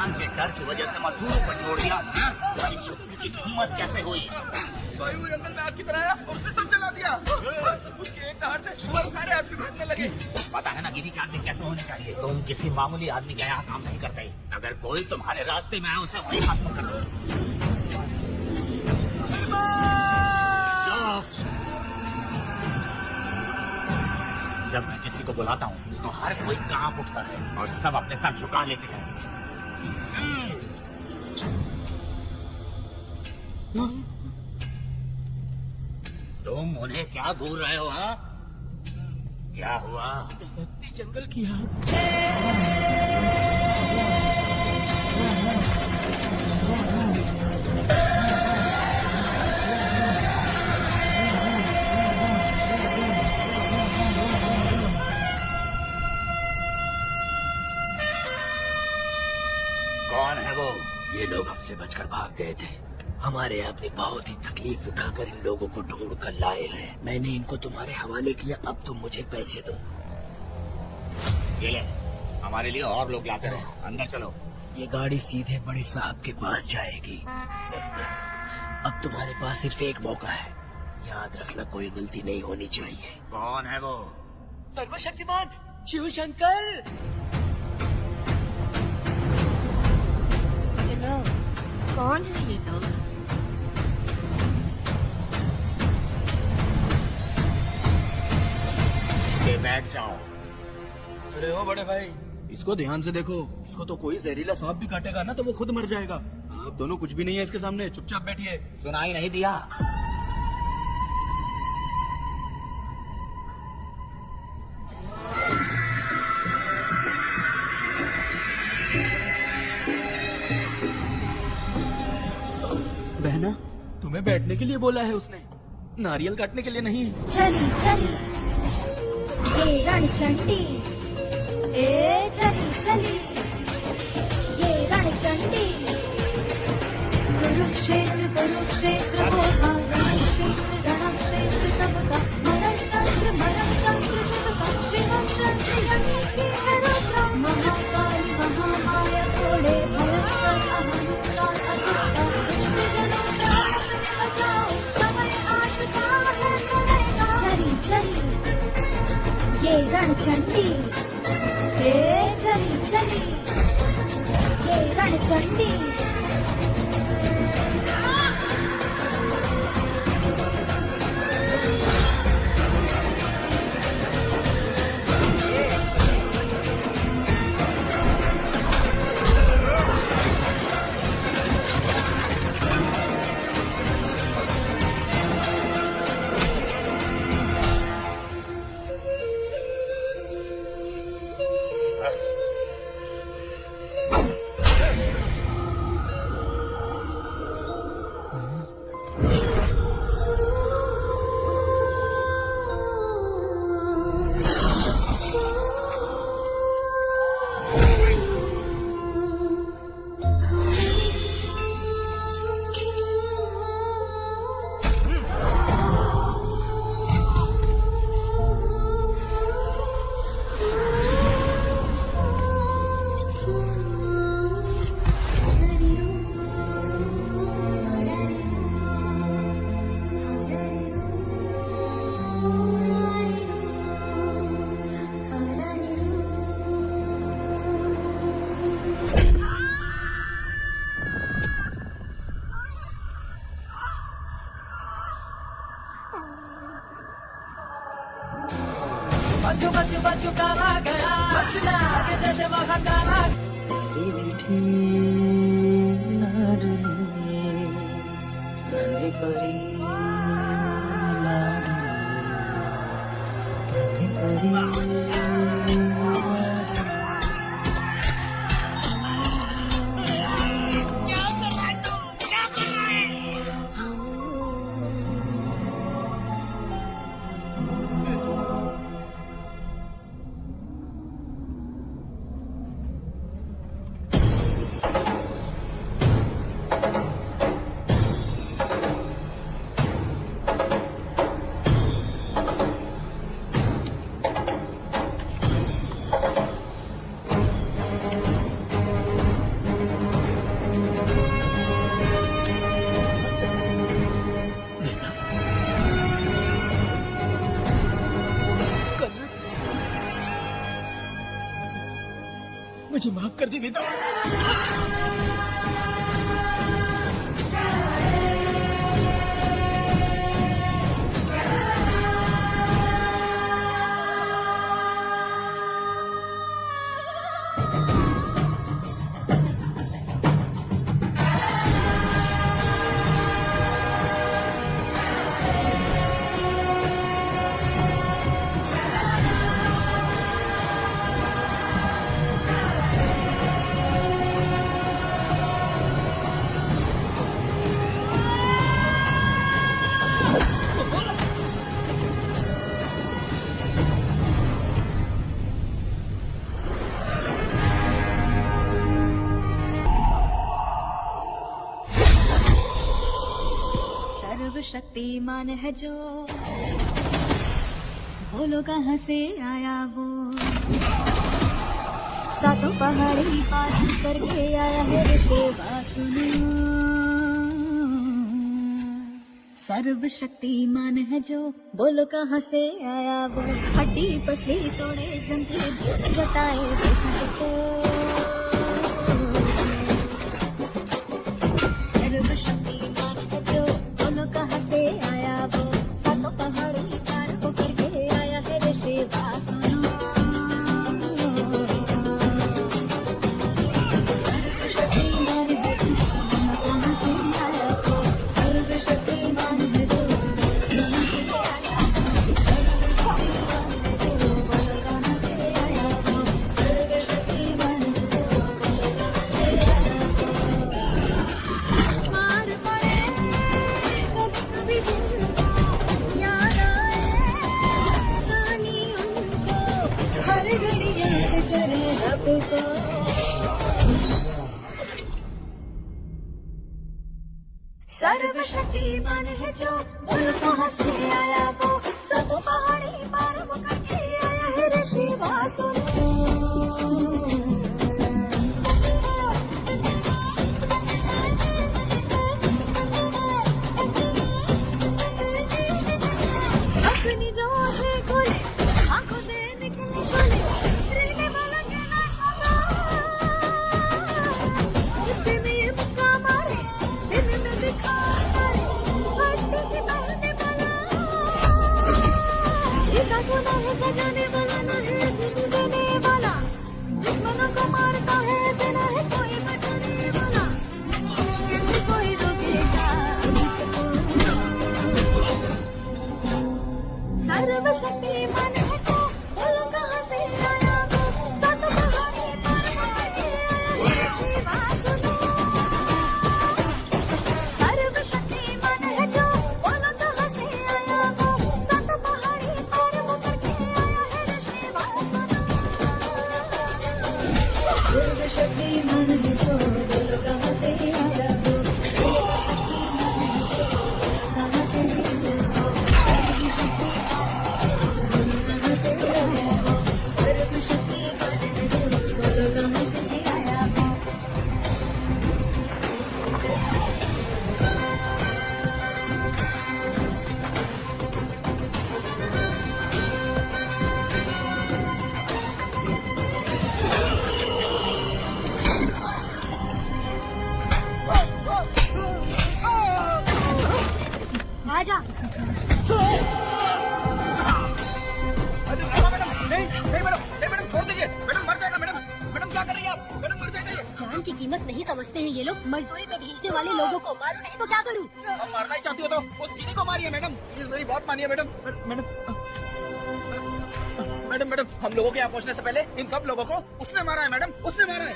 जान के डर की वजह से मजदूरों को छोड़ दिया। की हिम्मत कैसे हुई? भाई वो जंगल में आग की तरह आया और उसने सब जला दिया। उसके एक दहाड़ से हमारे सारे आदमी भागने लगे। पता है ना गिरी के आदमी कैसे होने चाहिए। तुम किसी मामूली आदमी के यहाँ काम नहीं करते। अगर कोई तुम्हारे रास्ते में आए उसे वही हाथ पकड़ लो। जब मैं किसी को बुलाता हूँ तो हर कोई कांप उठता है और सब अपने सर झुका लेते हैं। तुम उन्हें क्या बोल रहे हो? हाँ, क्या हुआ? जंगल की आग। कौन है वो? ये लोग हमसे बचकर भाग गए थे। हमारे आदमी बहुत ही तकलीफ उठाकर इन लोगों को ढूंढ कर लाए हैं। मैंने इनको तुम्हारे हवाले किया, अब तुम मुझे पैसे दो। ये ले, हमारे लिए और लोग लाते रहो। अंदर चलो। ये गाड़ी सीधे बड़े साहब के पास जाएगी। अब तुम्हारे पास सिर्फ एक मौका है, याद रखना कोई गलती नहीं होनी चाहिए। कौन है वो? सर्वशक्तिमान शिव शंकर। हेलो, कौन है ये लोग? बैठ जाओ। अरे ओ बड़े भाई, इसको ध्यान से देखो। इसको तो कोई जहरीला सांप भी काटेगा ना तो वो खुद मर जाएगा। आप दोनों कुछ भी नहीं है इसके सामने, चुपचाप बैठिए। सुनाई नहीं दिया? बहना, तुम्हें बैठने के लिए बोला है उसने, नारियल काटने के लिए नहीं। चली चली ये रणचंडी, ए चली चली ये रणचंडी। कुरुक्षेत्र कुरुक्षेत्र होगा, रणक्षेत्र रणक्षेत्र सबका। मरणतंत्र मरणतंत्र शिवका, शिवम तंत्र है रुद्रा। महाकाली महामाया घोड़े भयंकर अहंकार अतिष्ठा। विष्णुजनों का अपने बचाओ, समय आज का है करेगा। चली चली ये रणचंडी, हे चली चली ये रणचंडी। बच्चों बच्चों बच्चों काला गया, बचना के जैसे वहाँ काला। मेरी मीठी लाडली नन्ही परी, लाडली नन्ही परी। मुझे माफ कर दे बेटा। सर्वशक्तिमान है जो, बोलो कहाँ से आया वो। सातों पहाड़ी पार करके आया है ऋषि वासुदेव। सर्वशक्तिमान है जो, बोलो कहाँ से आया वो। हड्डी पसली तोड़े जंती भूत जताए सबको। सर्वशक्तिमान है जो, बोलो कहाँ से आया वो। सातों पहाड़ी पार करके आया है ऋषि वासुदेव। सर्वशक्तिमान है जो, बोलो कहाँ से आया वो। सर्वशक्तिमान है जो, मार पड़े कभी जिनको याद आए कहानी उनको। हर घड़ी याद करे रब को। सर्वशक्तिमान है जो, बोलो कहाँ से आया वो। सब पहाड़ी पार वो करके आया है ऋषि वासुदेव। अपनी जो आंखें खोले, आंखों से निकले शोले, रहने वाला कहना शोला। गुस्से में ये मुक्का मारे, दिन में दिखा मारे, हड्डी की पहनने वाला। इसका गुना है सजाने वाला, न है दिन देने वाला। दुश्मनों को मारता है, ऐसे न है कोई बचाने वाला। कैसे कोई रोकेगा इसको। सर्वशक्तिमान है जो, बोलो कहाँ से आया वो। सातों पहाड़ी पार करके आया है ऋषि वासुदेव। सर्वशक्तिमान है जो, बोलो कहाँ से आया वो। सातों पहाड़ी पार करके आया है ऋषि वासुदेव। सर्वशक्तिमान है जो, बोलो कहाँ से आया वो। आजा। मैडम छोड़ दीजिए। मैडम मर जाएगा। मैडम क्या कर रही है आप? मैडम मर जाएगा ये। जान की कीमत नहीं समझते हैं ये लोग। मजदूरी पे भेजने वाले लोगों को मारो, नहीं तो क्या करूं। आप मारना ही चाहती हो तो उस गिनी को मारिए मैडम। प्लीज मेरी बात मानिए मैडम। मैडम हम लोगों के यहाँ पहुँचने से पहले इन सब लोगों को उसने मारा है मैडम, उसने मारा है।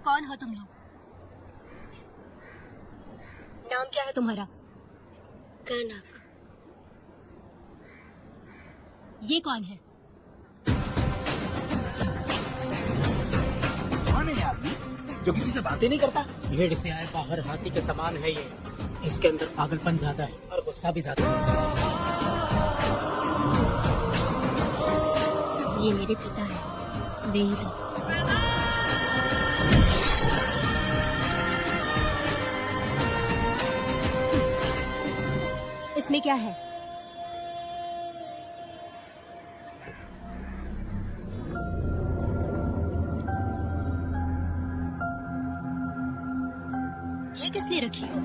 कौन हो तुम लोग? नाम क्या है तुम्हारा? कनक। ये कौन है? कौन है ये आदमी जो किसी से बातें नहीं करता? भेड़ से आए बाहर हाथी के समान है ये। इसके अंदर पागलपन ज्यादा है और गुस्सा भी ज्यादा है। ये मेरे पिता है, वेद। इसमें क्या है? किस लिए रखी हो?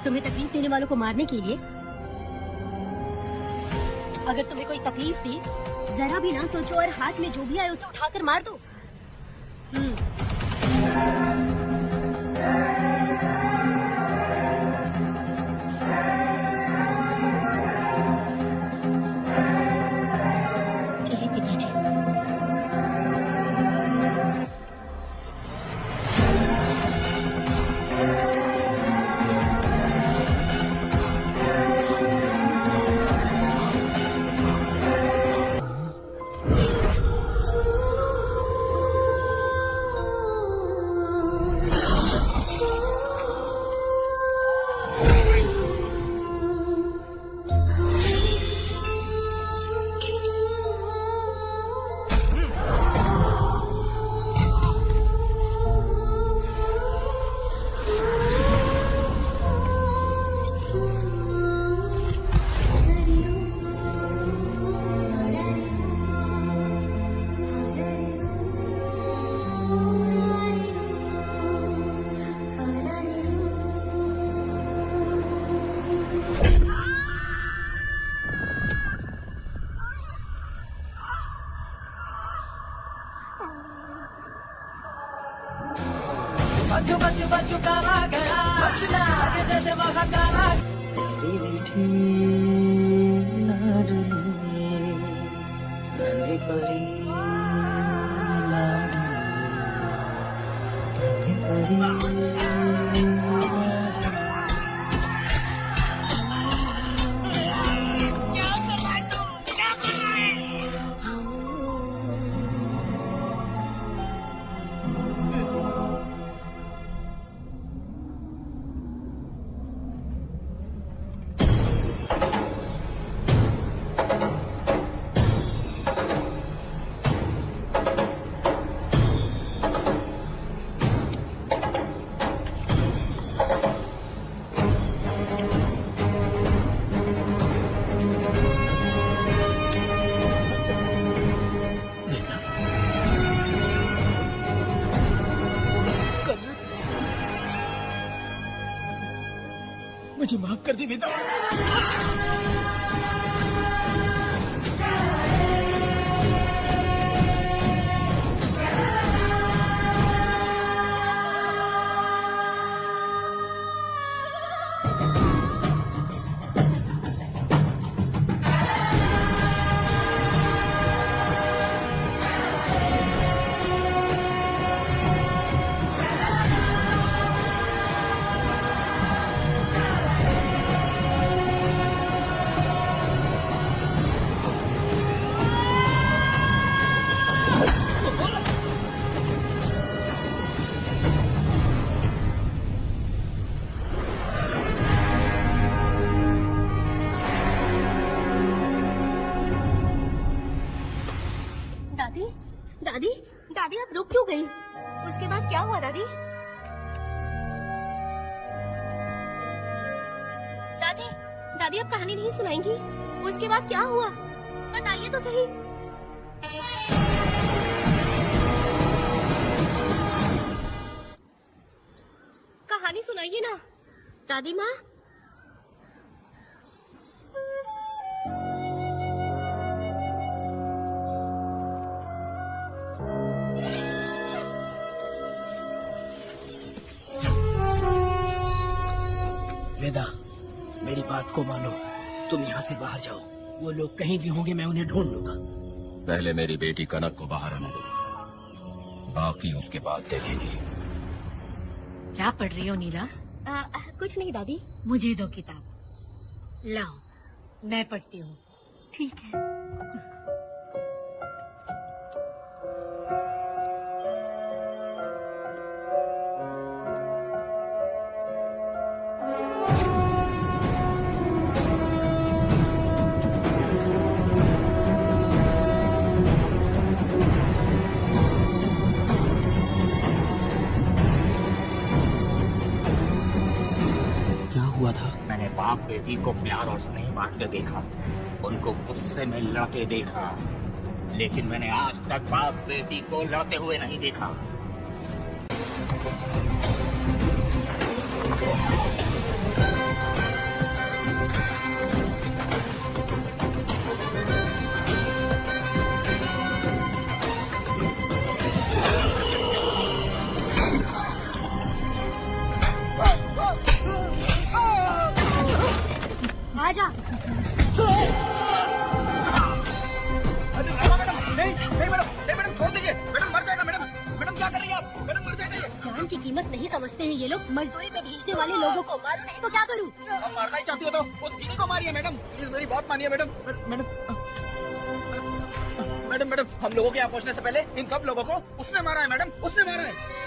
तुम्हें तकलीफ देने वालों को मारने के लिए? अगर तुम्हें कोई तकलीफ दी, जरा भी ना सोचो और हाथ में जो भी आए उसे उठाकर मार दो। चलिए पिताजी। मुझे माफ कर दे वेदा। दादी, दादी, दादी आप रुक क्यों गई? उसके बाद क्या हुआ दादी? दादी, दादी आप कहानी नहीं सुनाएंगी? उसके बाद क्या हुआ? बताइए तो सही। कहानी सुनाइए ना दादी माँ। वेदा, मेरी बात को मानो। तुम यहाँ से बाहर जाओ। वो लोग कहीं भी होंगे, मैं उन्हें ढूंढ लूंगा। पहले मेरी बेटी कनक को बाहर आने दो, बाकी उसके बाद देखेंगे। क्या पढ़ रही हो नीला? कुछ नहीं दादी। मुझे दो किताब। लाओ, मैं पढ़ती हूँ। ठीक है। मैंने बाप बेटी को प्यार और स्नेह बांटते देखा, उनको गुस्से में लड़ते देखा, लेकिन मैंने आज तक बाप बेटी को लड़ते हुए नहीं देखा। आजा। मैडम छोड़ दीजिए। मैडम मर जाएगा। मैडम मैडम क्या कर रही है आप? मैडम मर जाएगा ये। जान की कीमत नहीं समझते हैं ये लोग। मजदूरी पे भेजने वाले लोगों को मारो नहीं तो क्या करूं? आप मारना ही चाहती हो तो उस गिनी को मारिए मैडम। प्लीज मेरी बात मानिए मैडम। मैडम मैडम मैडम हम लोगों के यहाँ पहुँचने से पहले इन सब लोगों को उसने मारा है मैडम, उसने मारा है।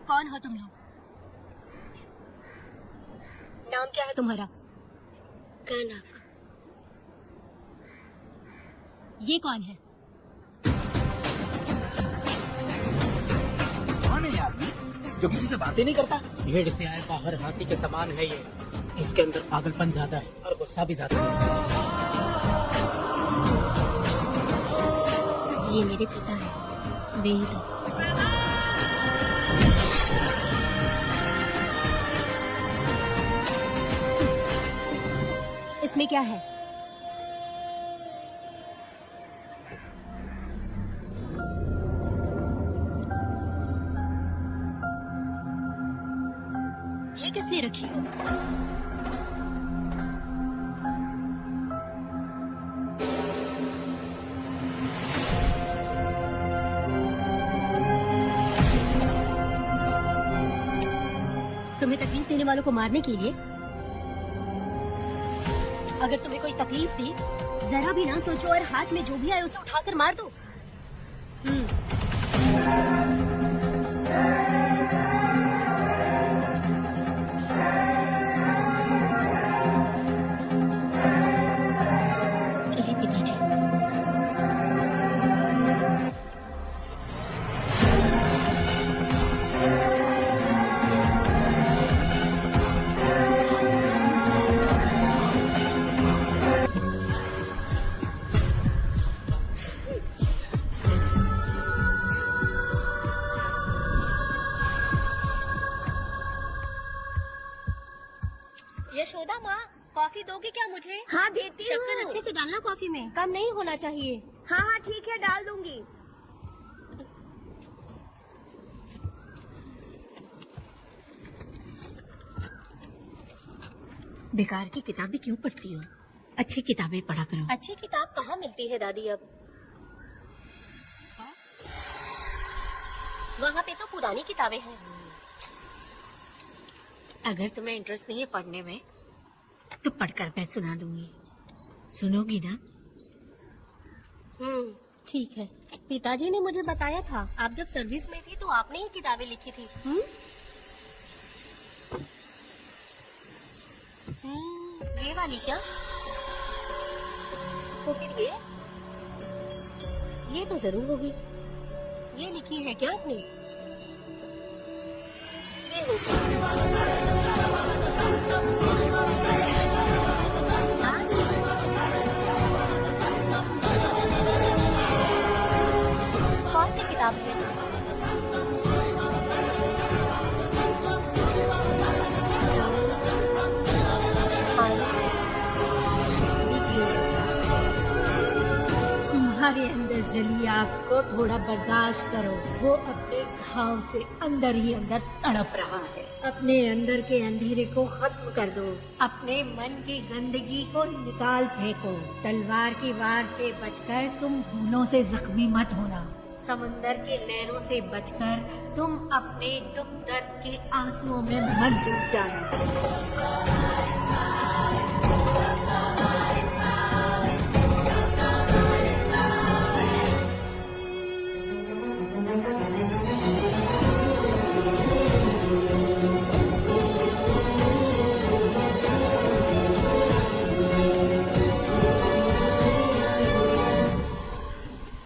कौन हो तुम लोग? नाम क्या है तुम्हारा? कनक। ये कौन है? कौन है ये आदमी जो किसी से बातें नहीं करता? भेड़ से आए बाहर हाथी के समान है ये। इसके अंदर पागलपन ज्यादा है और गुस्सा भी ज्यादा है। ये मेरे पिता है, वेद। इसमें क्या है? ये किस लिए रखी हो? तुम्हें तकलीफ देने वालों को मारने के लिए? अगर तुम्हें कोई तकलीफ दी, जरा भी ना सोचो और हाथ में जो भी आए उसे उठाकर मार दो। चलिए पिताजी। यशोदा माँ, कॉफी दोगे क्या मुझे? हाँ देती शक्कर हूँ। अच्छे से डालना कॉफी में, कम नहीं होना चाहिए। हाँ हाँ ठीक है, डाल दूंगी। बेकार की किताबें क्यों पढ़ती हो? अच्छी किताबें पढ़ा करो। अच्छी किताब कहाँ मिलती है दादी अब? वहाँ पे तो पुरानी किताबें हैं। अगर तुम्हें इंटरेस्ट नहीं है पढ़ने में तो पढ़कर मैं सुना दूंगी। सुनोगी ना? ठीक है। पिताजी ने मुझे बताया था, आप जब सर्विस में थी तो आपने ही किताबें लिखी थी। ये वाली क्या? तो फिर ये तो जरूर होगी। ये लिखी है क्या आपने? ये होगी। कौन सी किताब है? तुम्हारे अंदर जली आग को थोड़ा बर्दाश्त करो। वो अपने घाव से अंदर ही अंदर तड़प रहा है। अपने अंदर के अंधेरे को खत्म कर दो। अपने मन की गंदगी को निकाल फेंको। तलवार की वार से बचकर तुम भूलों से जख्मी मत होना। समुंदर के लहरों से बचकर तुम अपने दुख दर्द के आंसुओं में मत डूब जाना।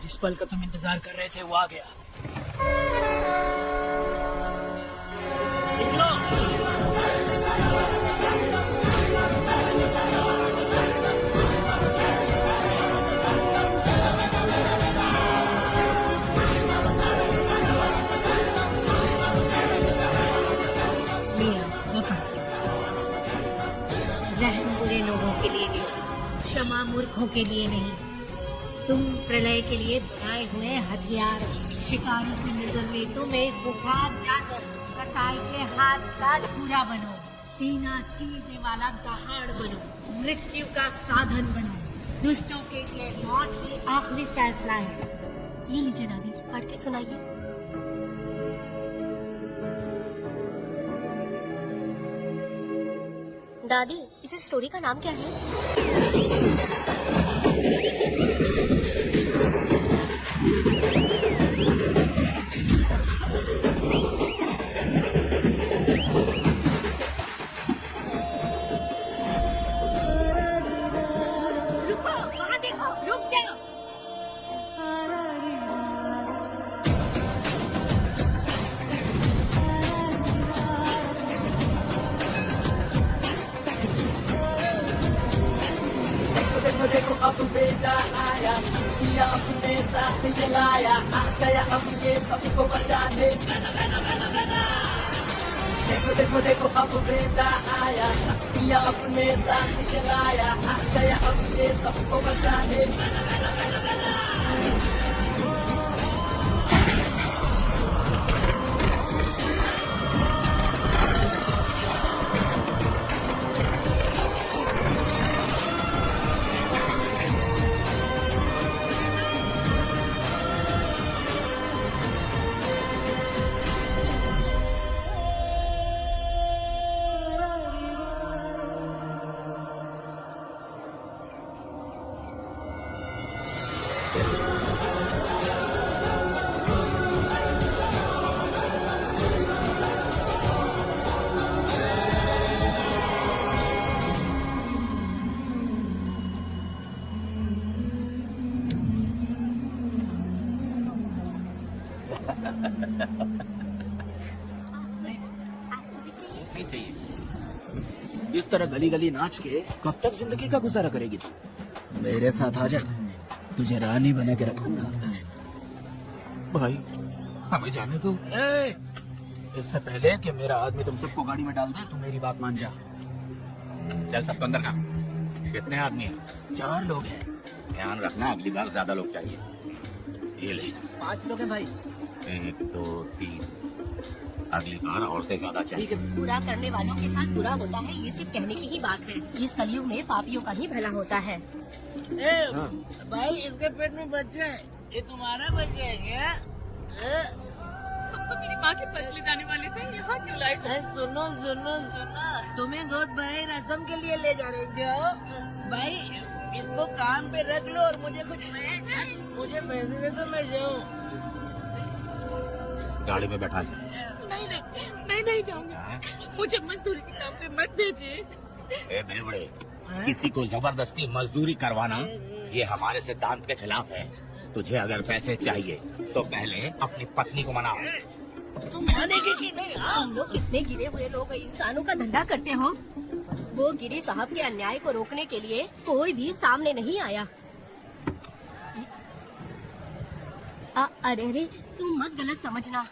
जिस पल का तुम इंतजार कर रहे थे वो आ गया। लिए नहीं, क्षमा मूर्खों के लिए नहीं। तुम प्रलय के लिए बनाए हुए हथियार हो। शिकारी की नजर में तुम एक बुखार जाकर कसाई के हाथ का छुरा बनो, सीना चीरने वाला दहाड़ बनो, मृत्यु का साधन बनो। दुष्टों के लिए मौत ही आखिरी फैसला है। ये लीजिए दादी, पढ़ के सुनाइए। दादी, इस स्टोरी का नाम क्या है? रुको, वहाँ देखो, रुक जाओ। देखो देखो अब बेटा आया, किया अपने साथ जलाया, आ गया अब ये सबको बचाने। देखो देखो देखो अब बेटा आया, किया अपने साथ जलाया, आ गया अब ये सबको बचाने। नहीं चाहिए। इस तरह गली गली नाच के कब तक जिंदगी का गुजारा करेगी तू? मेरे साथ आ जा, तुझे रानी बना के रखूंगा। भाई हमें जाने दो। इससे पहले कि मेरा आदमी तुम सबको गाड़ी में डाल दे, तू मेरी बात मान जा। चल सबको अंदर का। कितने आदमी हैं? 4 लोग हैं। ध्यान रखना, अगली बार ज्यादा लोग चाहिए। ये ले 5 लोग हैं भाई। 1 2 3, अगली बार औरतें ज्यादा चाहिए। बुरा करने वालों के साथ बुरा होता है, ये सिर्फ कहने की ही बात है। इस कलयुग में पापियों का ही भला होता है। भाई इसके पेट में बच्चे हैं, ये तुम्हारा बच्चा है क्या? तुम तो मेरी माँ के पास ले जाने वाले थे, यहाँ क्यों लाए? सुनो सुनो सुनो, तुम्हें गोद भराई रस्म के लिए ले जा रहे थे। भाई इसको काम पे रख लो और मुझे कुछ मुझे पैसे दे दो, मैं जाऊँ। गाड़ी में बैठा जा। नहीं नहीं, मैं नहीं जाऊंगा। मुझे मजदूरी के काम पे मत भेजिए। ए बेवड़े, किसी को जबरदस्ती मजदूरी करवाना ये हमारे सिद्धांत के खिलाफ है। तुझे अगर पैसे चाहिए तो पहले अपनी पत्नी को मनाओ। तुम मानेगी कि नहीं? तुम लोग कितने गिरे हुए लोग इंसानों का धंधा करते हो। वो गिरी साहब के अन्याय को रोकने के लिए कोई भी सामने नहीं आया। अरे तुम मत गलत समझना,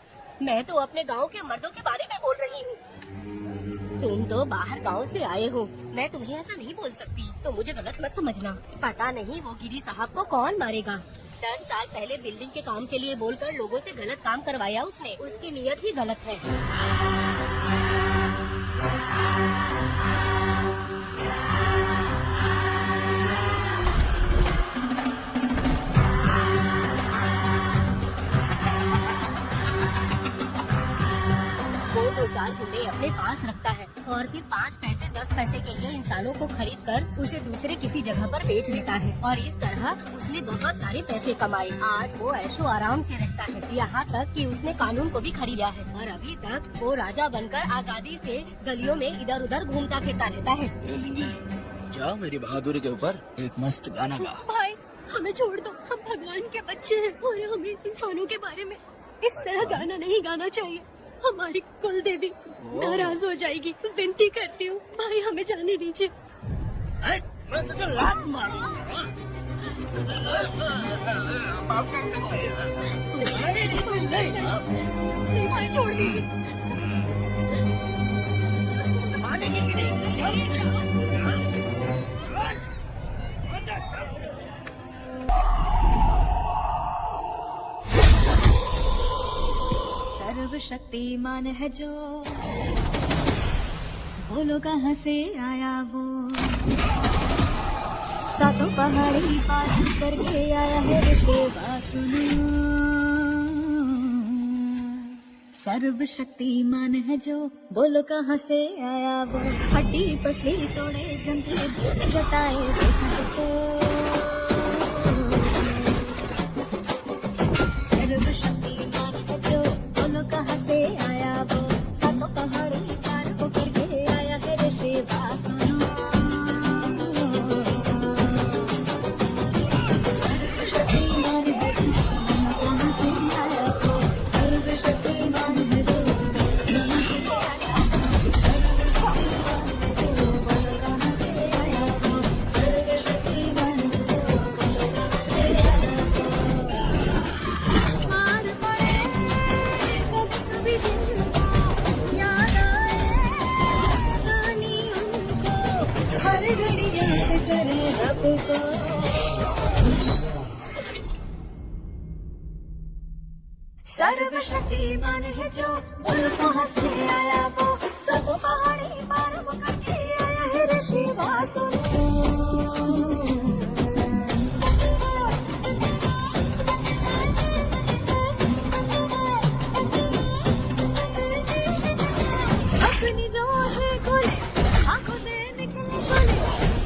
मैं तो अपने गांव के मर्दों के बारे में बोल रही हूँ। तुम तो बाहर गांव से आए हो, मैं तुम्हें ऐसा नहीं बोल सकती, तो मुझे गलत मत समझना। पता नहीं वो गिरी साहब को कौन मारेगा। 10 साल पहले बिल्डिंग के काम के लिए बोलकर लोगों से गलत काम करवाया उसने। उसकी नीयत ही गलत है। वो 2-4 गुंडे अपने पास रखता है और फिर 5 पैसे 10 पैसे के लिए इंसानों को खरीद कर उसे दूसरे किसी जगह पर बेच देता है। और इस तरह उसने बहुत सारे पैसे कमाए। आज वो ऐशो आराम से रहता है, यहाँ तक कि उसने कानून को भी खरीदा है। और अभी तक वो राजा बनकर आजादी से गलियों में इधर उधर घूमता फिरता रहता है। जाओ मेरी बहादुरी के ऊपर एक मस्त गाना गा। भाई हमें छोड़ दो, हम भगवान के बच्चे हैं और हमें इंसानों के बारे में इस तरह गाना नहीं गाना चाहिए। हमारी कुल देवी नाराज हो जाएगी। विनती करती हूँ भाई, हमें जाने दीजिए। मैं तुझे लात मारूंगा। नहीं भाई, छोड़ दीजिए। मानेगी कि नहीं? सर्वशक्तिमान है जो, बोलो कहाँ से आया वो, सातों पहाड़ी पार करके आया है ऋषि वासुदेव। सर्वशक्तिमान है जो, बोलो कहाँ से आया वो, हड्डी पसली तोड़े जमती जटाए दे सबको। सर्वशक्तिमान है जो, बोलो कहाँ से आया वो, सातों पहाड़ी पार को करके आया है ऋषि वासुदेव। सर्वशक्तिमान है जो, बोलो कहाँ से आया वो, सर्वशक्तिमान है जो, कहाँ से आया वो, सर्वशक्तिमान है जो, बोलो कहाँ से आया वो, सर्वशक्तिमान है जो, बोलो कहाँ से आया वो। मार पड़े कभी जिनको याद आए कहानी उनको, हर घड़ी याद करे सबको। सर्वशक्तिमान है जो, बोलो कहाँ से आया वो, सब पहाड़ी पार वो करके आया है ऋषि वासुदेव। अपनी जो है खोले, आंखों से निकले शोले,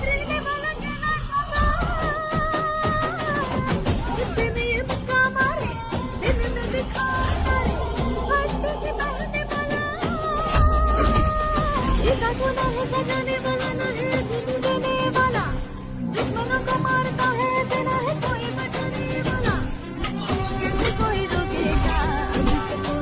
रहने वाला कैलाश का, इससे में ये मुक्का मारे, दिन में दिखा मारे, हड्डी की पहनने वाला, इसका गुना है सजाने वाला, न है दिन देने वाला, दुश्मनों को मारता है, ऐसे न है कोई बचाने वाला, कैसे कोई रोकेगा इसको।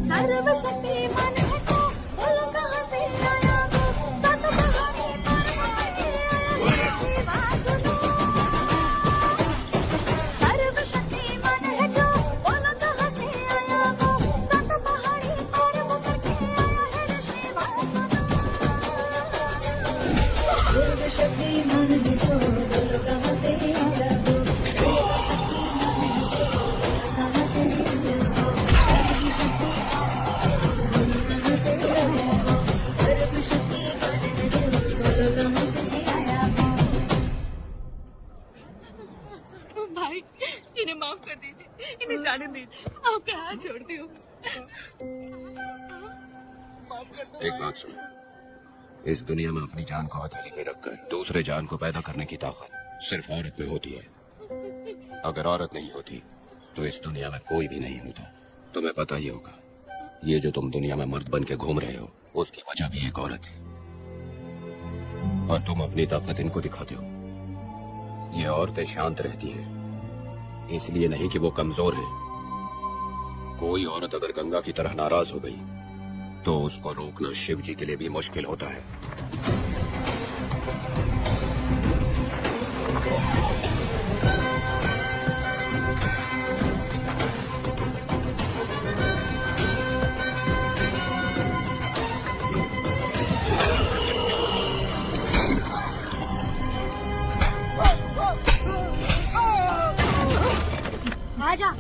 सर्वशक्तिमान है जो, बोलो कहाँ से आया वो, सातों पहाड़ी पार करके आया है ऋषि वासुदेव। सर्वशक्तिमान है जो, बोलो कहाँ से आया वो, सातों पहाड़ी पार वो करके आया है ऋषि वासुदेव। सर्वशक्तिमान है जो, बोलो कहाँ से आया वो, कहाँ से आया वो, भाई इन्हें माफ कर दीजिए, इन्हें जाने दीजिए, आपके हाथ छोड़ती हूँ। एक बात सुनो, इस दुनिया में अपनी जान को हथेली में रखकर दूसरे जान को पैदा करने की ताकत सिर्फ औरत में होती है। अगर औरत नहीं होती तो इस दुनिया में कोई भी नहीं होता। तुम्हें पता ही होगा, ये जो तुम दुनिया में मर्द बन के घूम रहे हो, उसकी वजह भी एक औरत है। और तुम अपनी ताकत इनको दिखाते हो। ये औरतें शांत रहती हैं, इसलिए नहीं कि वो कमजोर हैं। कोई औरत अगर गंगा की तरह नाराज हो गई तो उसको रोकना शिव जी के लिए भी मुश्किल होता है। आजा।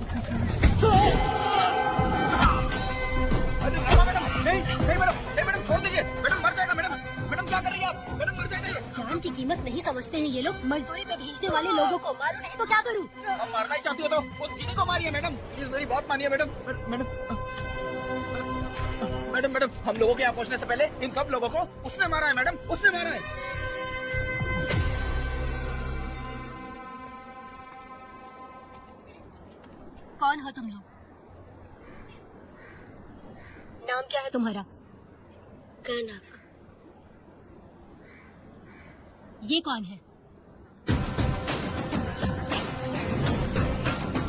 मैडम छोड़ दीजिए, मैडम मर जाएगा। मैडम मैडम क्या कर रही है आप? मैडम मर जाएगा ये। जान की कीमत नहीं समझते हैं ये लोग। मजदूरी पे भेजने वाले लोगों को मारो नहीं तो क्या करूँ? आप मारना ही चाहती हो तो उस गिनी को मारिए मैडम, प्लीज मेरी बात मानिए मैडम। मैडम मैडम हम लोगों के यहाँ पहुँचने से पहले इन सब लोगों को उसने मारा है मैडम, उसने मारा है। कौन हो तुम लोग? नाम क्या है तुम्हारा? कनक। ये कौन है?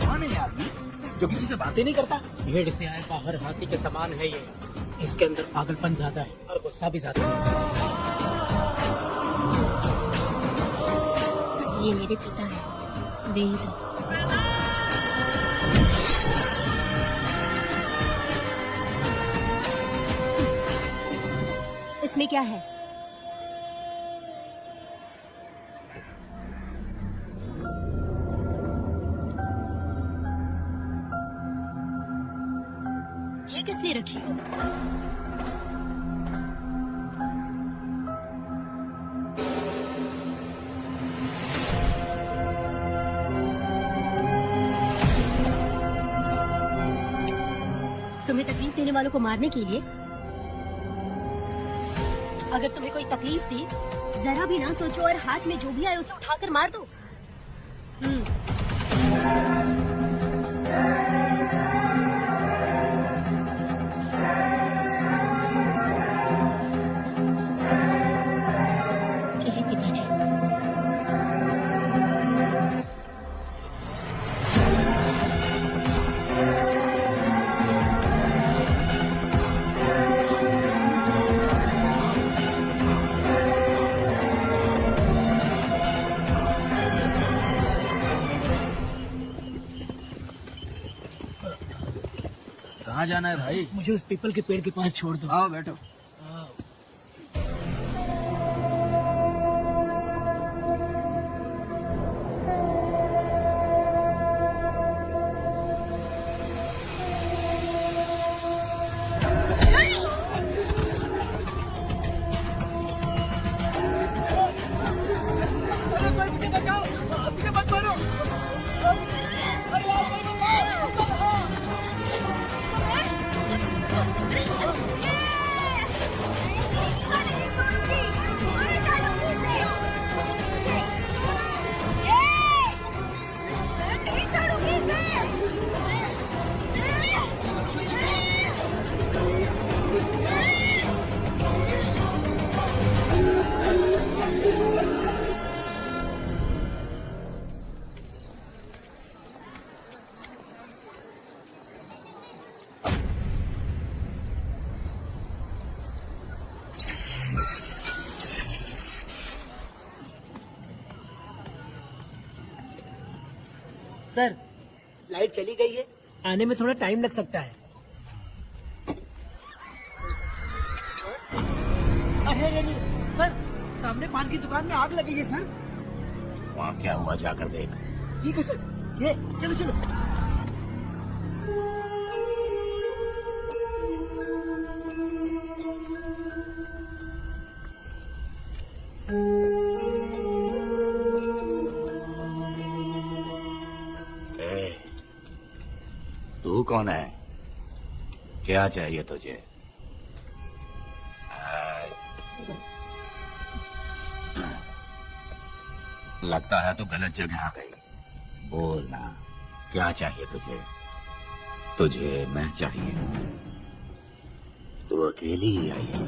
कौन है ये आदमी जो किसी से बातें नहीं करता? भेड़ से आया बाहर हाथी के समान है ये। इसके अंदर पागलपन ज्यादा है और गुस्सा भी ज्यादा है। ये मेरे पिता है, वेद। इसमें क्या है? किस लिए रखी हो? तुम्हें तकलीफ देने वालों को मारने के लिए? अगर तुम्हें कोई तकलीफ दी, जरा भी ना सोचो और हाथ में जो भी आए उसे उठाकर मार दो। चलिए पिताजी। कहाँ जाना है भाई? मुझे उस पीपल के पेड़ के पास छोड़ दो। आओ बैठो। सर, लाइट चली गई है, आने में थोड़ा टाइम लग सकता है। अरे सर, सामने पान की दुकान में आग लगी है सर। वहाँ क्या हुआ जाकर देख। ठीक है सर, ये चलो चलो। तू कौन है? क्या चाहिए तुझे? लगता है तू गलत जगह आ गई। बोल ना, क्या चाहिए तुझे? तुझे मैं चाहिए। तू अकेली ही आई है।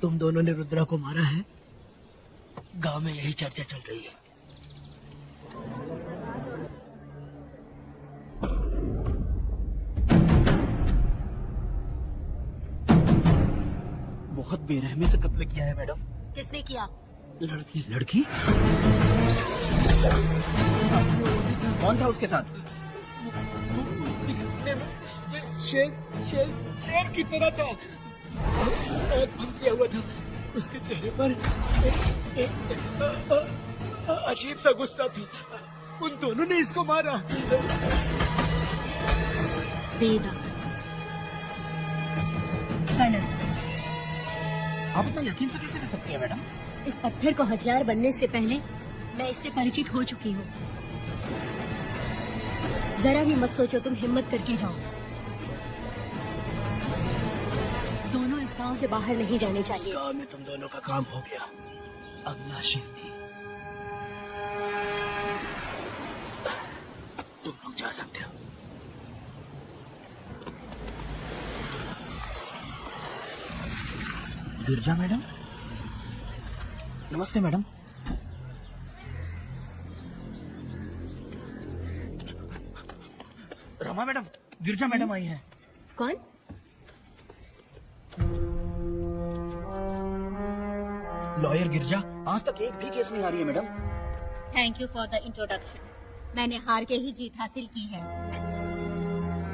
तुम दोनों ने रुद्रा को मारा है? गांव में यही चर्चा चल रही है। बहुत बेरहमी से कत्ल किया है मैडम। किसने किया? लड़की लड़की? कौन था उसके साथ? शेर शेर शेर की तरह था। आँख बंद किया हुआ था। उसके चेहरे पर अजीब सा गुस्सा था। उन दोनों ने इसको मारा। वेदा गलत। आप इतना यकीन से कैसे कर सकती है मैडम? इस पत्थर को हथियार बनने से पहले मैं इससे परिचित हो चुकी हूँ। जरा भी मत सोचो, तुम हिम्मत करके जाओ। दोनों इस गांव से बाहर नहीं जाने चाहिए। गांव में तुम दोनों का काम हो गया। अब नाशिर नहीं। तुम लोग जा सकते हो। गिरजा मैडम? नमस्ते मैडम। रमा मैडम, गिरजा मैडम आई हैं। कौन? लॉयर गिरजा आज तक एक भी केस नहीं आ रही है madam. Thank you for the introduction. मैंने हार के ही जीत हासिल की है।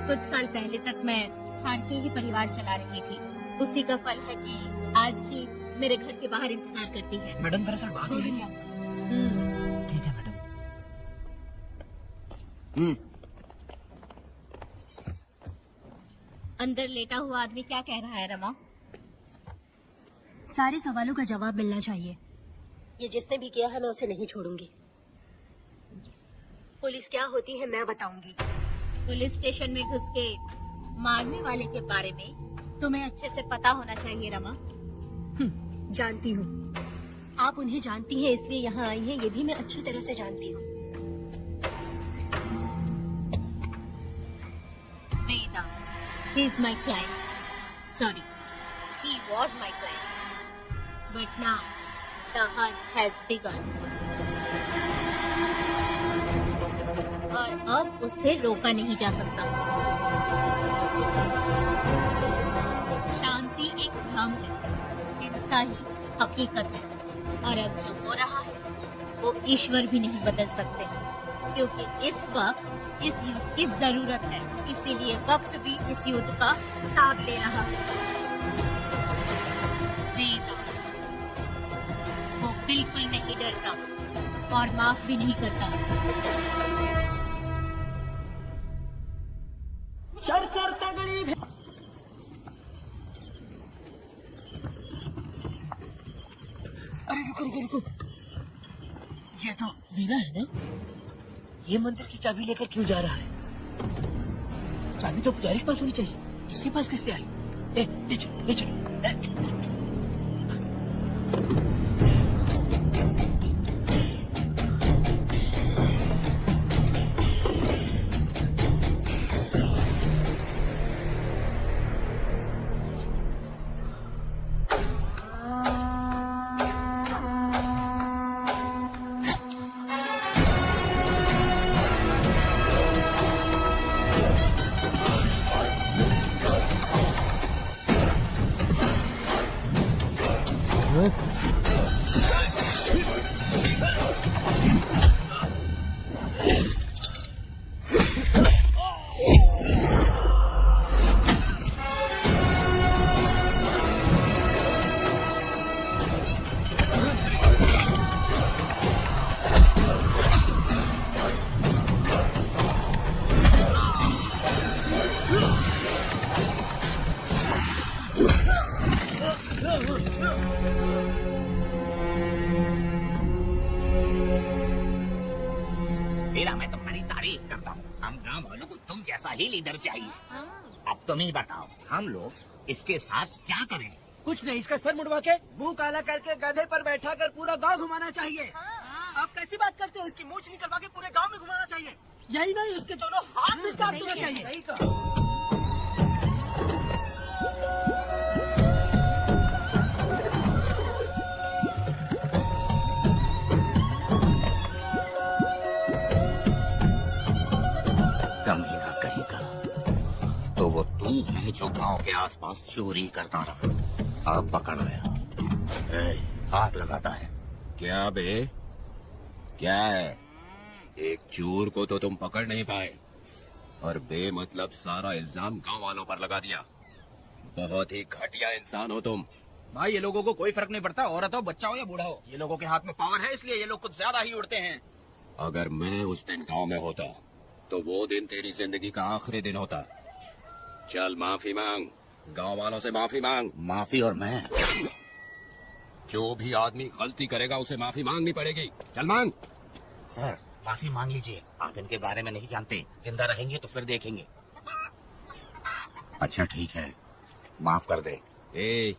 कुछ साल पहले तक मैं हार के ही परिवार चला रही थी। उसी का फल है कि आज जीत मेरे घर के बाहर इंतजार करती है। मैडम दरअसल बात ये है क्या? ठीक है मैडम। अंदर लेटा हुआ आदमी क्या कह रहा है रमा? सारे सवालों का जवाब मिलना चाहिए। ये जिसने भी किया है मैं उसे नहीं छोड़ूंगी। पुलिस क्या होती है मैं बताऊंगी। पुलिस स्टेशन में घुस के मारने वाले के बारे में तुम्हें अच्छे से पता होना चाहिए रमा। जानती हूँ आप उन्हें जानती हैं, इसलिए यहाँ आई हैं, ये भी मैं अच्छी तरह से जानती हूँ। वेदा, he is my client. Sorry, he was my client. But now the hunt has begun. और अब उससे रोका नहीं जा सकता। शांति एक भ्रम है, हिंसा ही हकीकत है। और अब जो हो रहा है वो ईश्वर भी नहीं बदल सकते, क्योंकि इस वक्त इस युद्ध की जरूरत है। इसीलिए वक्त भी इस युद्ध का साथ दे रहा है। वेदा, वो बिल्कुल नहीं डरता और माफ भी नहीं करता। चर चर तगड़ी अरे रुको रुको रुको, ये तो वीरा है ना? ये मंदिर की चाबी लेकर क्यों जा रहा है? चाबी तो पुजारी के पास होनी चाहिए। इसके पास कैसे आई? ले चलो ले चलो। मेरा मैं तुम्हारी तारीफ करता हूँ। हम गांव वालों को तुम जैसा ही लीडर चाहिए। अब तुम ही बताओ, हम लोग इसके साथ क्या करें? कुछ नहीं, इसका सर मुड़वा के मुंह काला करके गधे पर बैठा कर पूरा गांव घुमाना चाहिए। आप कैसी बात करते हो? इसकी मूंछ निकलवा के पूरे गांव में घुमाना चाहिए। यही नहीं, इसके दोनों हाथ भी काट देना चाहिए। सही कहा। तू है जो गांव के आसपास चोरी करता रहा। अब पकड़ गया। हाथ लगाता है। क्या बे, क्या है? एक चोर को तो तुम पकड़ नहीं पाए और बेमतलब सारा इल्जाम गांव वालों पर लगा दिया। बहुत ही घटिया इंसान हो तुम। भाई ये लोगों को कोई फर्क नहीं पड़ता, औरत हो, बच्चा हो या बूढ़ा हो। ये लोगों के हाथ में पावर है, इसलिए ये लोग कुछ ज्यादा ही उड़ते हैं। अगर मैं उस दिन गांव में होता तो वो दिन तेरी जिंदगी का आखिरी दिन होता। चल माफी मांग, गांव वालों से माफी मांग। माफी और मैं? जो भी आदमी गलती करेगा उसे माफी मांगनी पड़ेगी। चल मांग। सर माफी मांग लीजिए, आप इनके बारे में नहीं जानते। जिंदा रहेंगे तो फिर देखेंगे। अच्छा ठीक है, माफ कर दे। ए,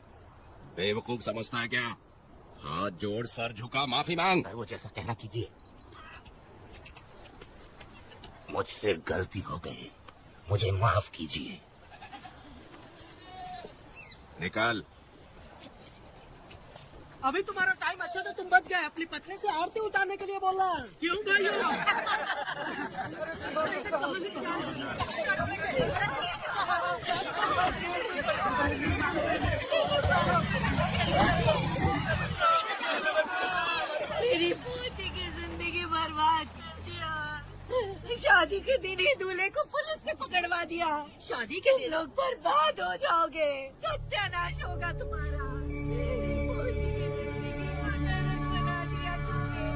बेवकूफ समझता है क्या? हाथ जोड़, सर झुका, माफी मांग। वो जैसा कहना कीजिए। मुझसे गलती हो गई, मुझे माफ कीजिए। निकल। अभी तुम्हारा टाइम अच्छा था, तुम बच गए। अपनी पत्नी से आरती उतारने के लिए बोला। क्यों भाई? मेरी पोती की जिंदगी बर्बाद कर दिया। शादी के दिन ही दूल्हे को पुलिस से पकड़वा दिया। शादी के दिन लोग बर्बाद हो जाओगे, सत्यानाश होगा तुम्हारा। मेरी पोती की जिंदगी को नरक बना दिया तुमने।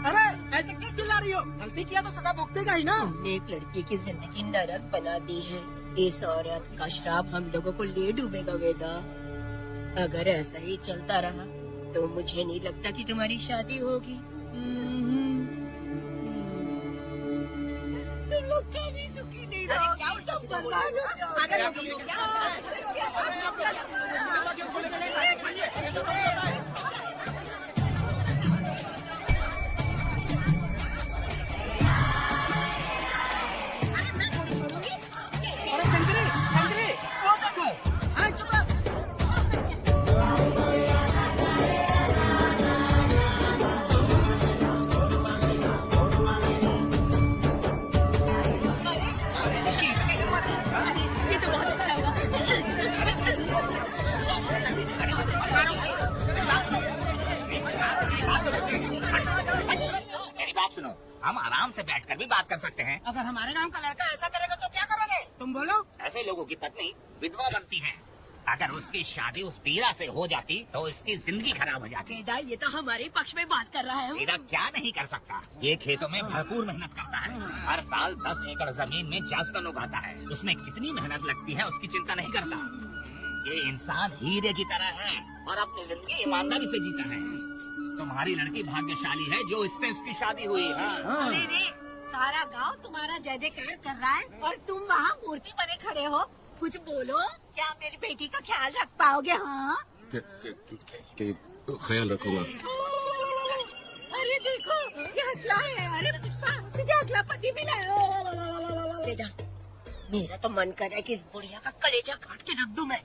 अरे ऐसे क्यों चिल्ला रही हो? गलती किया तो सजा भुगतेगा ही ना। एक लड़की की जिंदगी नरक बना दी है। इस औरत का श्राप हम लोगों को ले डूबेगा वेदा। अगर ऐसा ही चलता रहा तो मुझे नहीं लगता कि तुम्हारी शादी होगी। तुम लोग कभी सुखी नहीं रहोगे, सब बर्बाद हो जाओगे। अरे शंकरी, शंकरी, वो देखो। हाँ चुप रहो। ये तो बहुत अच्छा हुआ। मेरी बात सुनो, हम आराम से बैठकर भी बात कर सकते हैं। अगर हमारे गांव का लड़का ऐसा करेगा तो क्या करोगे? तुम बोलो। ऐसे लोगों की पत्नी विधवा बनती है। अगर उसकी शादी उस पीरा से हो जाती तो इसकी जिंदगी खराब हो जाती। वेदा ये तो हमारे पक्ष में बात कर रहा है। पीरा क्या नहीं कर सकता? ये खेतों में भरपूर मेहनत करता है। हर साल 10 एकड़ जमीन में जासतन उगाता है। उसमें कितनी मेहनत लगती है उसकी चिंता नहीं करता। ये इंसान हीरे की तरह है और अपनी जिंदगी ईमानदारी से जीता है। तुम्हारी लड़की भाग्यशाली है जो इससे उसकी शादी हुई है। अरे रे, सारा गांव तुम्हारा जय जयकार कर रहा है और तुम वहाँ मूर्ति बने खड़े हो। कुछ बोलो, क्या मेरी बेटी का ख्याल रख पाओगे? हाँ ख्याल रखूंगा। अरे देखो ये हकला है। अरे पुष्पा, तुझे हकला पति मिला है। वेदा, मेरा तो मन कर रहा है कि इस बुढ़िया का कलेजा काट के रख दूं मैं।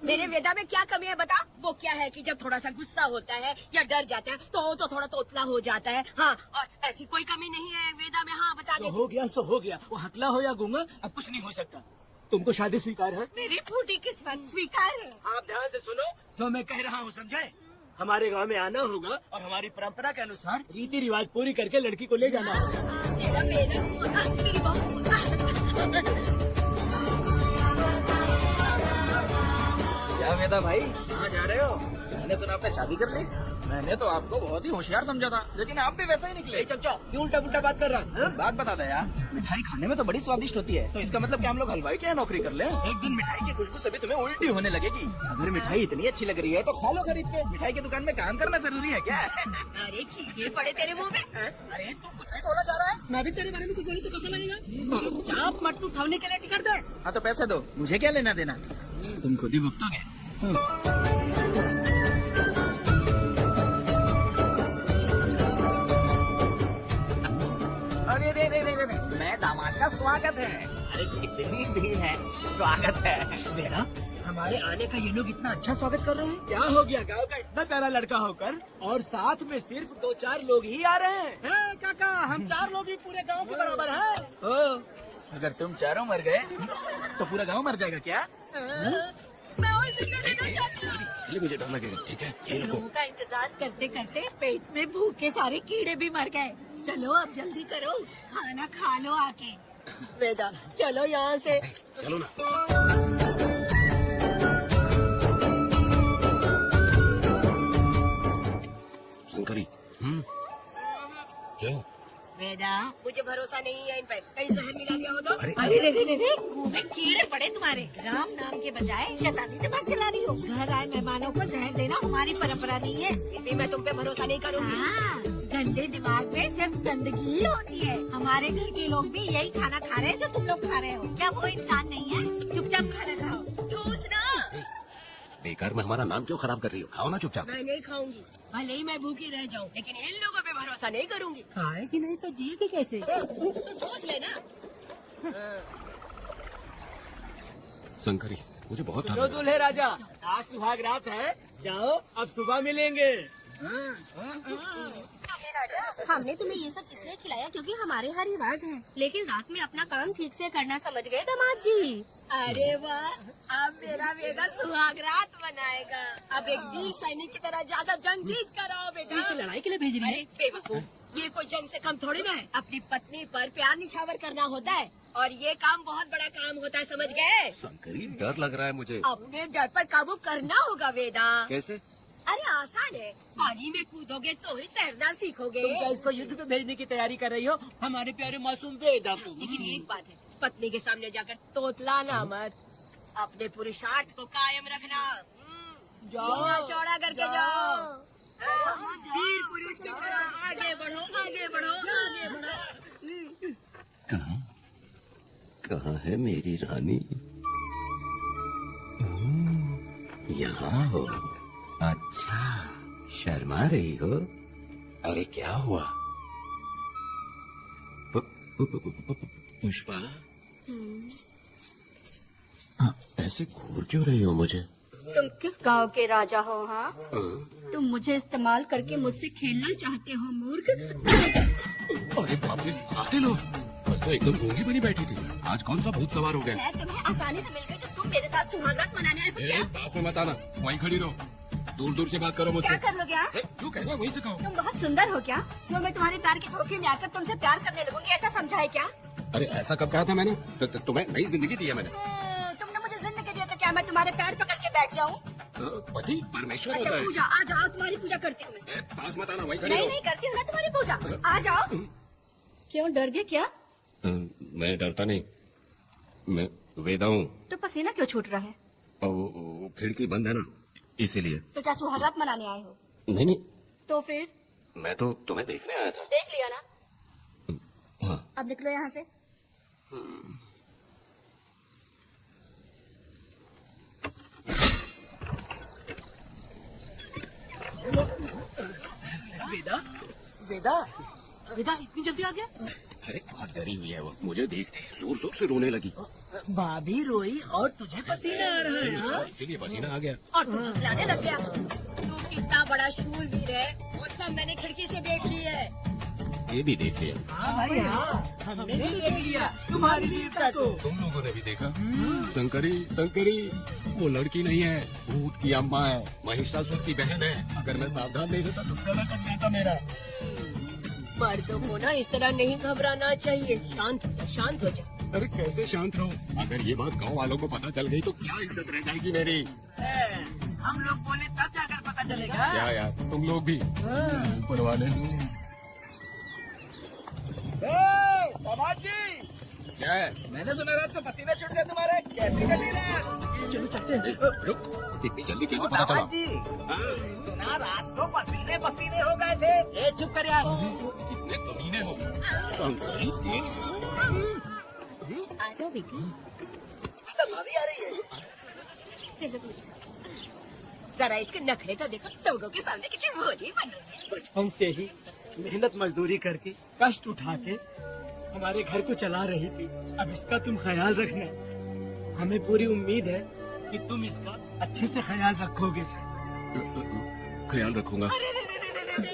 मेरे वेदा में क्या कमी है बता? वो क्या है कि जब थोड़ा सा गुस्सा होता है या डर जाता है तो थोड़ा तोतला हो जाता है। हाँ, और ऐसी कोई कमी नहीं है वेदा में। हाँ बता दे। हो गया सो हो गया, वो हकला हो या गूंगा अब कुछ नहीं हो सकता। तुमको शादी स्वीकार है? मेरी फूटी किस्मत स्वीकार है। आप ध्यान से सुनो जो मैं कह रहा हूँ, समझे? हमारे गांव में आना होगा और हमारी परंपरा के अनुसार रीति रिवाज पूरी करके लड़की को ले जाना होगा। मेरी बहू। क्या वेदा भाई, कहाँ जा रहे हो? मैंने सुना आपने शादी कर ली। मैंने तो आपको बहुत ही होशियार समझा था, लेकिन आप भी वैसा ही निकले। चचा क्यों उल्टा पुल्टा बात कर रहा है? बात बता दे यार, मिठाई खाने में तो बड़ी स्वादिष्ट होती है, तो इसका मतलब क्या हम लोग हलवाई क्या नौकरी कर ले? एक दिन मिठाई की खुशबू से भी तुम्हें उल्टी होने लगेगी। अगर मिठाई इतनी अच्छी लग रही है तो खा लो खरीद के। मिठाई की दुकान में काम करना जरूरी है क्या? अरे ये पड़े तेरे मुंह में। अरे तू कुछ नहीं बोला जा रहा है। मैं भी तेरे बारे में कुछ बोली तो कैसा लगेगा? चुपचाप मट्टू थावने के लिए टिकट दे। हाँ तो पैसे दो, मुझे क्या लेना देना, तुम खुद ही भुगतोगे। अरे रे, मैं दामाद का स्वागत है। अरे कितनी भीड़ है, स्वागत है। मेरा हमारे आने का ये लोग इतना अच्छा स्वागत कर रहे हैं। क्या हो गया, गांव का इतना प्यारा लड़का होकर और साथ में सिर्फ 2-4 लोग ही आ रहे हैं। काका, हम 4 लोग ही पूरे गांव के बराबर हैं। अगर तुम चारों मर गए तो पूरा गांव मर जाएगा क्या? मैं उसे देना चाहती हूँ। पहले मुझे डर लगेगा, ठीक है? यही रुको। लोगों का इंतजार करते करते पेट में भूखे सारे कीड़े भी मर गए। चलो अब जल्दी करो, खाना खा लो आके। वेदा चलो यहाँ से। चलो ना। शंकरी, क्यों? वेदा मुझे भरोसा नहीं है इन पर, कहीं जहर मिला दिया हो तो। अरे रे रे रे, मुंह में कीड़े पड़े तुम्हारे। राम नाम के बजाय शैतानी दिमाग चला रही हो। घर आए मेहमानों को जहर देना हमारी परंपरा नहीं है। फिर भी मैं तुम पे भरोसा नहीं करूँगी। हाँ, गंदे दिमाग में सिर्फ गंदगी ही होती है। हमारे घर के लोग भी यही खाना खा रहे हैं जो तुम लोग खा रहे हो। क्या वो इंसान नहीं है? चुपचाप खाना खाओ। ठूस ना। बेकार में हमारा नाम क्यों खराब कर रही हो? खाओ ना चुपचाप। मैं नहीं खाऊंगी, भले ही मैं भूखी रह जाऊं, लेकिन इन लोगों पे भरोसा नहीं करूंगी। खाएगी नहीं तो जिएगी कैसे? तो ठूस लेना। शंकरी, मुझे बहुत डर लो लग रहा है। दूल्हे राजा, आज सुहाग रात है, जाओ अब सुबह मिलेंगे। राजा, हमने तुम्हें ये सब इसलिए खिलाया क्योंकि हमारे यहाँ रिवाज है, लेकिन रात में अपना काम ठीक से करना समझ गए दामाद जी। अरे वाह, अब मेरा बेटा सुहाग रात मनाएगा। अब एक वीर सैनिक की तरह ज्यादा जंग जीत कर आओ बेटा। इसे लड़ाई के लिए भेज रही है? अरे बेवकूफ, ये कोई जंग से कम थोड़ी ना है। अपनी पत्नी पर प्यार निछावर करना होता है और ये काम बहुत बड़ा काम होता है, समझ गए? शंकरी, डर लग रहा है मुझे। अपने डर पर काबू करना होगा वेदा। कैसे? अरे आसान है, पानी में कूदोगे तो ही तैरना सीखोगे। तुम क्या इसको युद्ध पे भेजने की तैयारी कर रही हो? हमारे प्यारे मासूम वेदा को। लेकिन एक बात है, पत्नी के सामने जाकर तोतलाना मत, अपने पुरुषार्थ को कायम रखना। जाओ चौड़ा करके जाओ। वीर पुरुष की तरह आगे बढ़ो, आगे बढ़ो, आगे बढ़ो। कहाँ कहाँ है मेरी रानी? यहाँ हो? अच्छा, शर्मा रही हो? अरे क्या हुआ? पुष्पा, ऐसे घूर क्यों रही हो मुझे? तुम किस गांव के राजा हो? हाँ, तुम मुझे इस्तेमाल करके मुझसे खेलना चाहते हो मूर्ख। अरे बाप रे, आते लो। कल तो एकदम गूंगी बनी बैठी थी, आज कौन सा भूत सवार हो गया? मैं तुम्हें आसानी से मिल गई तो तुम मेरे साथ सुहागरात मनाने आए हो क्या? पास में मत आना, वहीं खड़ी रहो। दूर दूर से बात करो मुझसे। क्या कर लोगे आप? जो कहना है वहीं से कहो। तुम बहुत सुंदर हो क्या, जो मैं तुम्हारे प्यार के धोखे में आकर तुमसे प्यार करने लगूंगी, ऐसा समझा है क्या? अरे ऐसा कब कहा था मैंने? तुम्हें नई जिंदगी दी है मैंने। तुमने मुझे जिंदगी दिया तो क्या मैं तुम्हारे पैर पकड़ के बैठ जाऊँ? पति परमेश्वर अच्छा होता है। पूजा, आ जाओ, तुम्हारी पूजा करती हूँ मैं। पास मत आना, वहीं खड़ी नहीं रहो। नहीं करती हूँ ना तुम्हारी पूजा, आ जाओ। क्यों डर गए क्या? मैं डरता नहीं, मैं वेदा हूँ। तो पसीना क्यों छूट रहा है? और वो खिड़की बंद है ना, इसीलिए। तो क्या सुहागरात मनाने आए हो? नहीं नहीं, तो फिर मैं तो तुम्हें देखने आया था। देख लिया ना, हाँ। अब निकलो यहाँ से। वेदा, वेदा, वेदा इतनी जल्दी आ गया? अरे बहुत डरी हुई है वो, मुझे देखते ही जोर जोर से रोने लगी। भाभी रोई और तुझे पसीना आ रहा है? हाँ? इसीलिए पसीना आ गया। और तुम लाने लग गया। तू कितना बड़ा शूरवीर है, वो सब मैंने खिड़की से देख ली है। ये भी देख लिया। हाँ भाई हाँ, हमने भी देख लिया तुम्हारी वीरता को। तुम लोगों ने भी देखा? शंकरी, शंकरी, वो लड़की नहीं है, भूत की अम्मा है, महिषासुर की बहन है। अगर मैं सावधान नहीं रहता तो गला कट जाता मेरा। मर्दों को ना इस तरह नहीं घबराना चाहिए, शांत हो जा, शांत हो जा। अरे कैसे शांत रहो? अगर ये बात गांव वालों को पता चल गई तो क्या इज्जत रह जाएगी मेरी? हम लोग बोले तब जाकर पता चलेगा। क्या यार, तुम लोग भी ऊपर वाले लोग। दामाद जी, क्या है? मैंने सुना रात को पसीने छूट गए तुम्हारे, कैसी कटी रात? चलो चलते हैं। रुक, इतनी जल्दी कैसे पता चला? दामाद जी, सुना रात को पसीने पसीने हो गए थे। ए चुप कर यार। कितने कमीने हो शंकरी, आ जाओ बेटी, भाभी आ रही है। चलो बेटी। जरा इसके नखरे तो देखो, लोगों के सामने कितनी भोली बन रही है। बचपन से ही मेहनत मजदूरी करके कष्ट उठा के हमारे घर को चला रही थी। अब इसका तुम ख्याल रखना, हमें पूरी उम्मीद है कि तुम इसका अच्छे से ख्याल रखोगे। ख्याल रखूंगा। अरे रे रे रे रे रे,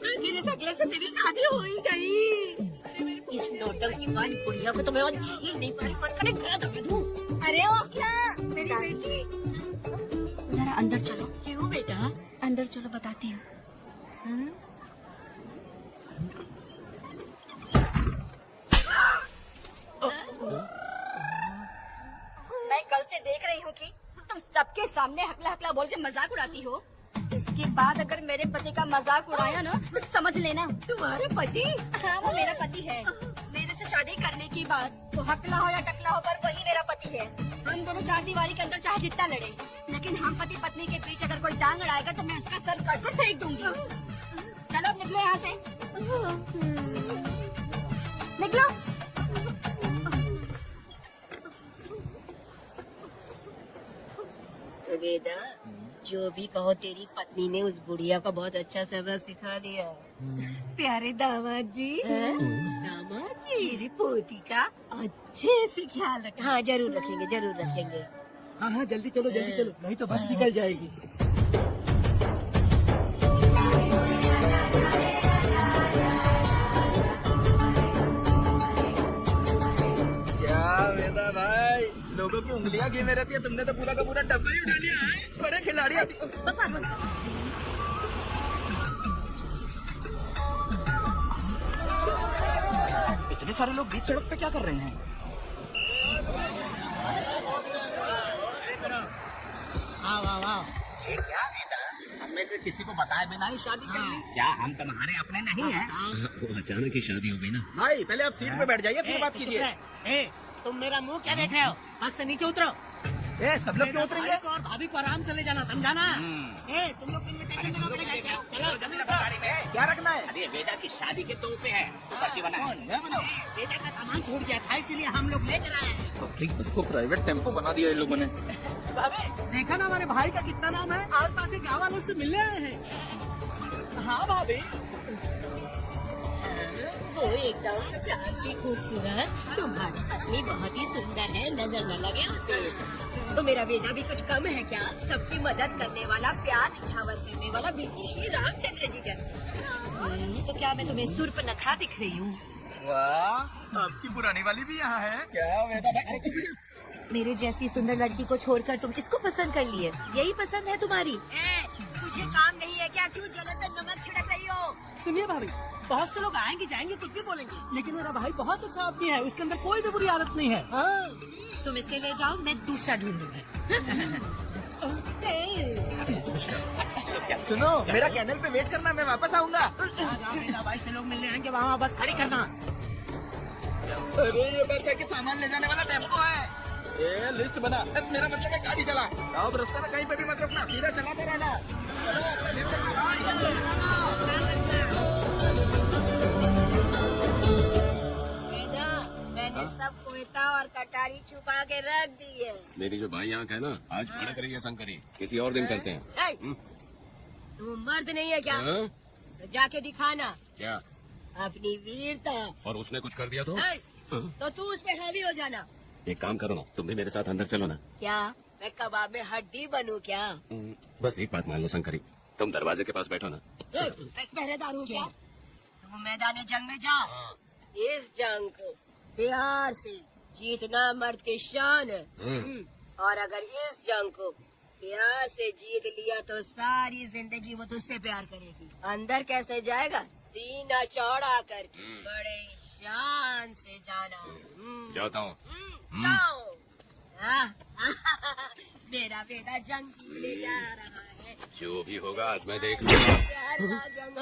आखिर इस अगले से तेरी शादी हो ही गई। अरे मेरी इस नौटंकीबाज बुढ़िया को तो मैं और झेल नहीं पा रही। मन करे गला दबा दूं। अरे वो क्या मेरी बेटी? जरा अंदर चलो। क्यों बेटा? अंदर चलो, बताती हूँ। मैं कल से देख रही हूँ कि तुम सबके सामने हकला हकला बोल के मजाक उड़ाती हो। इसके बाद अगर मेरे पति का मजाक उड़ाया ना तो समझ लेना। तुम्हारे पति? हाँ, वो मेरा पति है। मेरे से शादी करने की बात तो हकला हो या टकला हो पर वही मेरा पति है। हम दोनों चार दीवारी के अंदर चाहे जितना लड़े, लेकिन हम पति पत्नी के बीच अगर कोई टांग अड़ाएगा तो मैं उसका सर कट कर फेंक दूंगी। चलो अब निकलो यहाँ से। निकलो। वेदा, जो भी कहो तेरी पत्नी ने उस बुढ़िया को बहुत अच्छा सबक सिखा दिया। प्यारे दामाद जी, दामाद जी, मेरी पोती का अच्छे से ख्याल रखना। हाँ जरूर रखेंगे, जरूर रखेंगे। हाँ हाँ जल्दी चलो नहीं तो बस निकल जाएगी। क्या वेदा भाई, लोगों की उंगलियां घी में रहती है, तुमने तो पूरा का पूरा डब्बा ही उठा लिया है। बड़े खिलाड़ी अभी। इतने सारे लोग बीच सड़क पे क्या कर रहे हैं? ये क्या वेदा, हम में से किसी को बताए बिना ही शादी कर ली? क्या हम तुम्हारे अपने नहीं हैं? वो अचानक ही शादी हो गई ना। भाई पहले आप सीट पे बैठ जाइए, फिर बात कीजिए। तुम मेरा मुंह क्या देख रहे हो? बस से नीचे उतरो। सब लोग क्यों उतरेंगे? भाई को और भाभी को आराम से ले जाना, समझाना? तुम लोग को इन्विटेशन देना पड़ेगा क्या? चलो जल्दी रखो गाड़ी में। क्या रखना है? अरे वेदा की शादी के तोहफे हैं, पर्ची बना है। बेटा का सामान छूट गया था, इसीलिए हम लोग लेकर आए हैं। पब्लिक बस को प्राइवेट टेम्पो बना दिया इन लोगों ने। भाभी देखा ना हमारे भाई का कितना नाम है, आस पास के गाँव वालों से मिलने आए हैं। हाँ भाभी, वो एकदम चांद सी खूबसूरत, तुम्हारी पत्नी बहुत ही सुंदर है, नजर न लगे उसे। तो मेरा बेटा भी कुछ कम है क्या? सबकी मदद करने वाला, प्यार निछावर करने वाला, बिल्कुल श्री रामचंद्र जी जैसे। तो क्या मैं तुम्हें सूर्पनखा दिख रही हूँ? वाह, आपकी पुरानी वाली भी यहाँ है क्या वेदा भाई? मेरे जैसी सुंदर लड़की को छोड़कर तुम इसको पसंद कर लिए, यही पसंद है तुम्हारी? तुझे काम नहीं है क्या? क्यों जलन पे नमक छिड़क रही हो? सुनिए भाभी, बहुत से लोग आएंगे जाएंगे कुछ भी बोलेंगे, लेकिन मेरा भाई बहुत अच्छा आदमी है, उसके अंदर कोई भी बुरी आदत नहीं है। तुम इसे ले जाओ, मैं दूसरा ढूंढूंगी। सुनो, मेरा कैनल पे वेट करना, मैं वापस आऊंगा। भाई से लोग मिलने आएंगे, वहाँ बस खड़ी करना। अरे ये बस है कि सामान ले जाने वाला टेम्पो है। ये लिस्ट बना, मेरा मतलब है गाड़ी चला। अब रास्ते में कहीं पे भी मत रुकना, सीधा चलाते रहना। मैंने सब कोयता और कटारी छुपा के रख दी है। मेरी जो बाई आंख है ना, आज भड़क रही है शंकरी। किसी और दिन करते हैं। तू मर्द नहीं है क्या? हाँ? तो जाके दिखाना क्या? अपनी वीरता। और उसने कुछ कर दिया तो? तो तू उस पे हावी हो जाना। एक काम करो ना, तुम भी मेरे साथ अंदर चलो ना। क्या मैं कबाब में हड्डी बनूं क्या? बस एक बात मान लो शंकरी, तुम दरवाजे के पास बैठो ना। मैं पहरेदार हूँ क्या? तुम मैदान जंग में जा। इस जंग को प्यार से जीतना मर्द की शान है। और अगर इस जंग को प्यार से जीत लिया तो सारी जिंदगी वो तुझसे प्यार करेगी। अंदर कैसे जाएगा? सीना चौड़ा करके बड़े शान से जाना। जाता हूँ। जाओ। मेरा बेटा जंग की ले जा रहा है। जो भी होगा आज मैं देख लूंगा। प्यारा जंग।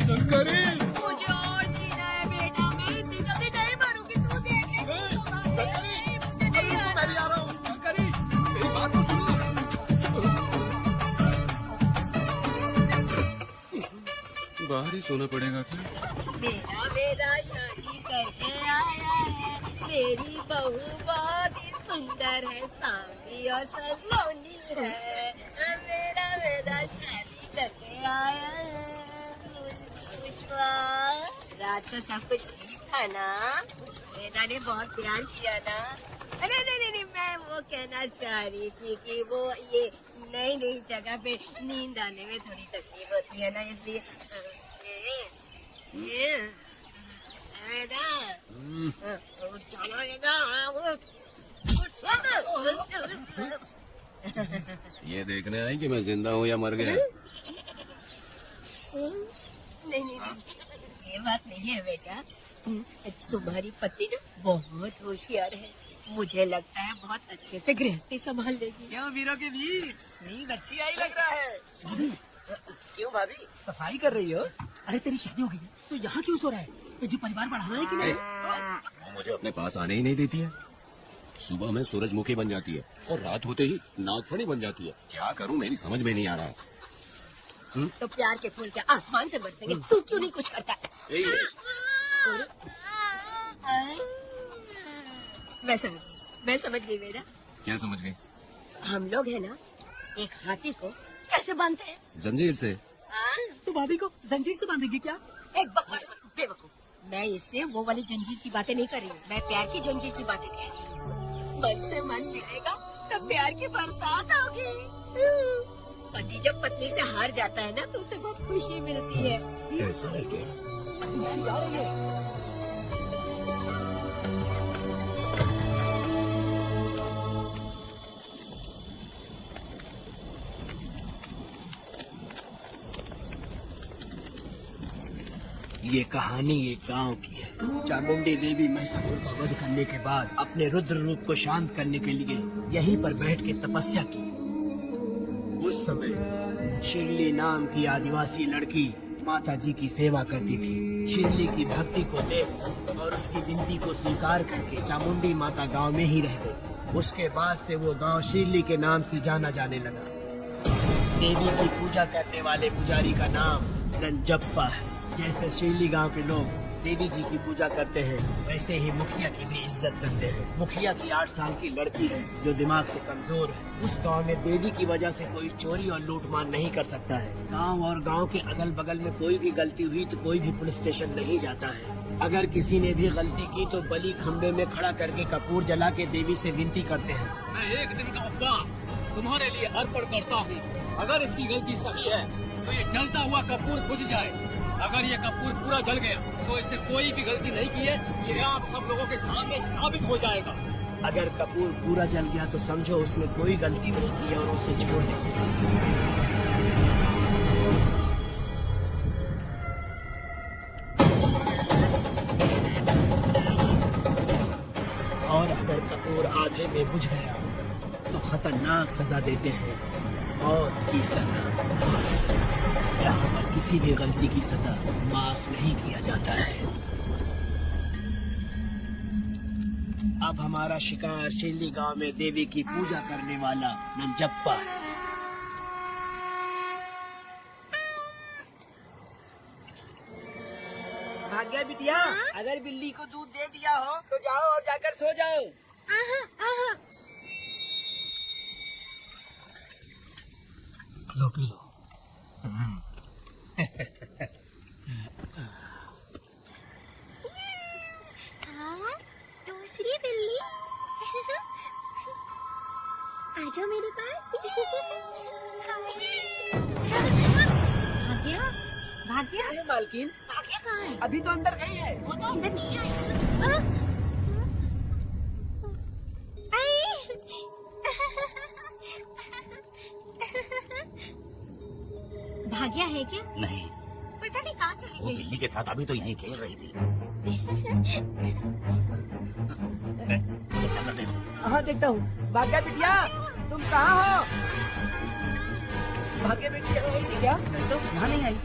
शंकरी, मुझे और जीना है बेटा, मैं इतनी जल्दी नहीं मरूंगी, तू देख ले। मैं भी आ रहा हूँ। शंकरी, मेरी बात तो सुनो। बाहर ही सोना पड़ेगा क्या? मेरा बेटा शादी करके आया है, मेरी बहू बहुत ही सुंदर है, सांवली और सलोनी है। मेरा बेटा शादी करके आया है। रात को सब कुछ ठीक था ना? बेटा ने बहुत प्यार किया ना? अरे नहीं, मैं वो कहना चाह रही थी कि वो ये नई जगह पे नींद आने में थोड़ी तकलीफ होती है ना, इसलिए वेदा उठ जाना वेदा ये देखने आई कि मैं जिंदा हूँ या मर गया। नहीं ये बात नहीं है बेटा। तुम्हारी पत्नी ना बहुत होशियार है। मुझे लगता है बहुत अच्छे से गृहस्थी संभाल लेगी। क्यों वीरों के वीर, नींद अच्छी आई लग रहा है। भाभी क्यों भाभी, सफाई कर रही हो? अरे तेरी शादी हो गई है तो यहाँ क्यों सो रहा है? तुझे परिवार बढ़ाना है कि नहीं? वो मुझे अपने पास आने ही नहीं देती है। सुबह में सूरजमुखी बन जाती है और रात होते ही नागफनी बन जाती है। क्या करूँ मेरी समझ में नहीं आ रहा। तो प्यार के फूल क्या आसमान से बरसेंगे? तू क्यों नहीं कुछ करता? मैं समझ गई बेटा। क्या समझ गई? हम लोग है ना एक हाथी को कैसे बांधते हैं? जंजीर से। तो भाभी को जंजीर से बांधेगी क्या? एक बकवास मत, बेवकूफ। मैं इससे वो वाली जंजीर की बातें नहीं कर रही हूँ, मैं प्यार की जंजीर की बातें कह रही हूँ। मन से मन मिलेगा तब प्यार की बरसात होगी। पति जब पत्नी से हार जाता है ना तो उसे बहुत खुशी मिलती है। ऐसा है क्या? जा रही है। ये कहानी एक गांव की है। चामुंडी देवी महिषासुर का वध करने के बाद अपने रुद्र रूप को शांत करने के लिए यहीं पर बैठ के तपस्या की। उस समय शिरली नाम की आदिवासी लड़की माता जी की सेवा करती थी। शिरली की भक्ति को देख और उसकी विनती को स्वीकार करके चामुंडी माता गांव में ही रह गई। उसके बाद से वो गांव शिरली के नाम से जाना जाने लगा। देवी की पूजा करने वाले पुजारी का नाम नंजप्पा है। जैसे शिरली गांव के लोग देवी जी की पूजा करते हैं, वैसे ही मुखिया की भी इज्जत करते हैं। मुखिया की 8 साल की लड़की है जो दिमाग से कमजोर है। उस गांव में देवी की वजह से कोई चोरी और लूटमार नहीं कर सकता है। गांव और गांव के अगल बगल में कोई भी गलती हुई तो कोई भी पुलिस स्टेशन नहीं जाता है। अगर किसी ने भी गलती की तो बलि खम्बे में खड़ा करके कपूर जला के देवी से विनती करते हैं। मैं एक दिन का उपवास तुम्हारे लिए अर्पण करता हूँ। अगर इसकी गलती सही है तो ये जलता हुआ कपूर बुझ जाए। अगर ये कपूर पूरा जल गया तो इसने कोई भी गलती नहीं की है, ये आप सब लोगों के सामने साबित हो जाएगा। अगर कपूर पूरा जल गया तो समझो उसने कोई गलती नहीं की है और उसे छोड़ देंगे। और अगर कपूर आधे में बुझ गया तो खतरनाक सजा देते हैं, मौत की सजा। यहाँ पर किसी भी गलती की सजा माफ नहीं किया जाता है। अब हमारा शिकार शिरली गांव में देवी की पूजा करने वाला नंजप्पा है। भाग्या बिटिया, अगर बिल्ली को दूध दे दिया हो तो जाओ और जाकर सो जाओ। लो पी लो। दूसरी बिल्ली आजा मेरे पास। भाग्या भाग्या मालकिन, भाग्या कहाँ है? अभी तो अंदर गई है। वो तो अंदर नहीं आई। भाग्या है क्या? नहीं, पता नहीं कहाँ चली वो गई। बिल्ली के साथ अभी तो यहीं खेल रही थी। देखो। हाँ देखता हूँ। भाग्या बिटिया, तुम कहाँ हो? भाग्या बिटिया वही थी क्या? नहीं तो यहाँ नहीं आई।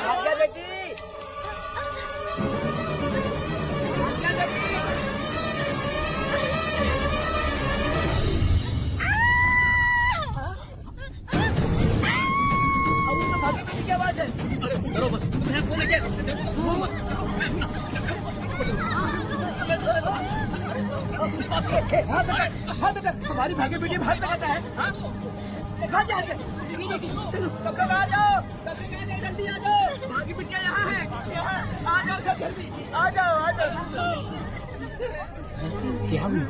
भाग्या बेटी, भाग्या बेटी क्या बात है? अरे डरो मत, तुम यहाँ कौन है? हाथ लगा, तुम्हारी भाग्य बेटी भाग लगाता है। हाँ? भाग यहाँ से। चलो सब लोग आ जाओ, जल्दी आ जाओ, भागी बिटिया यहाँ है, यहाँ आ जाओ सब जल्दी, आ जाओ। क्या हुआ?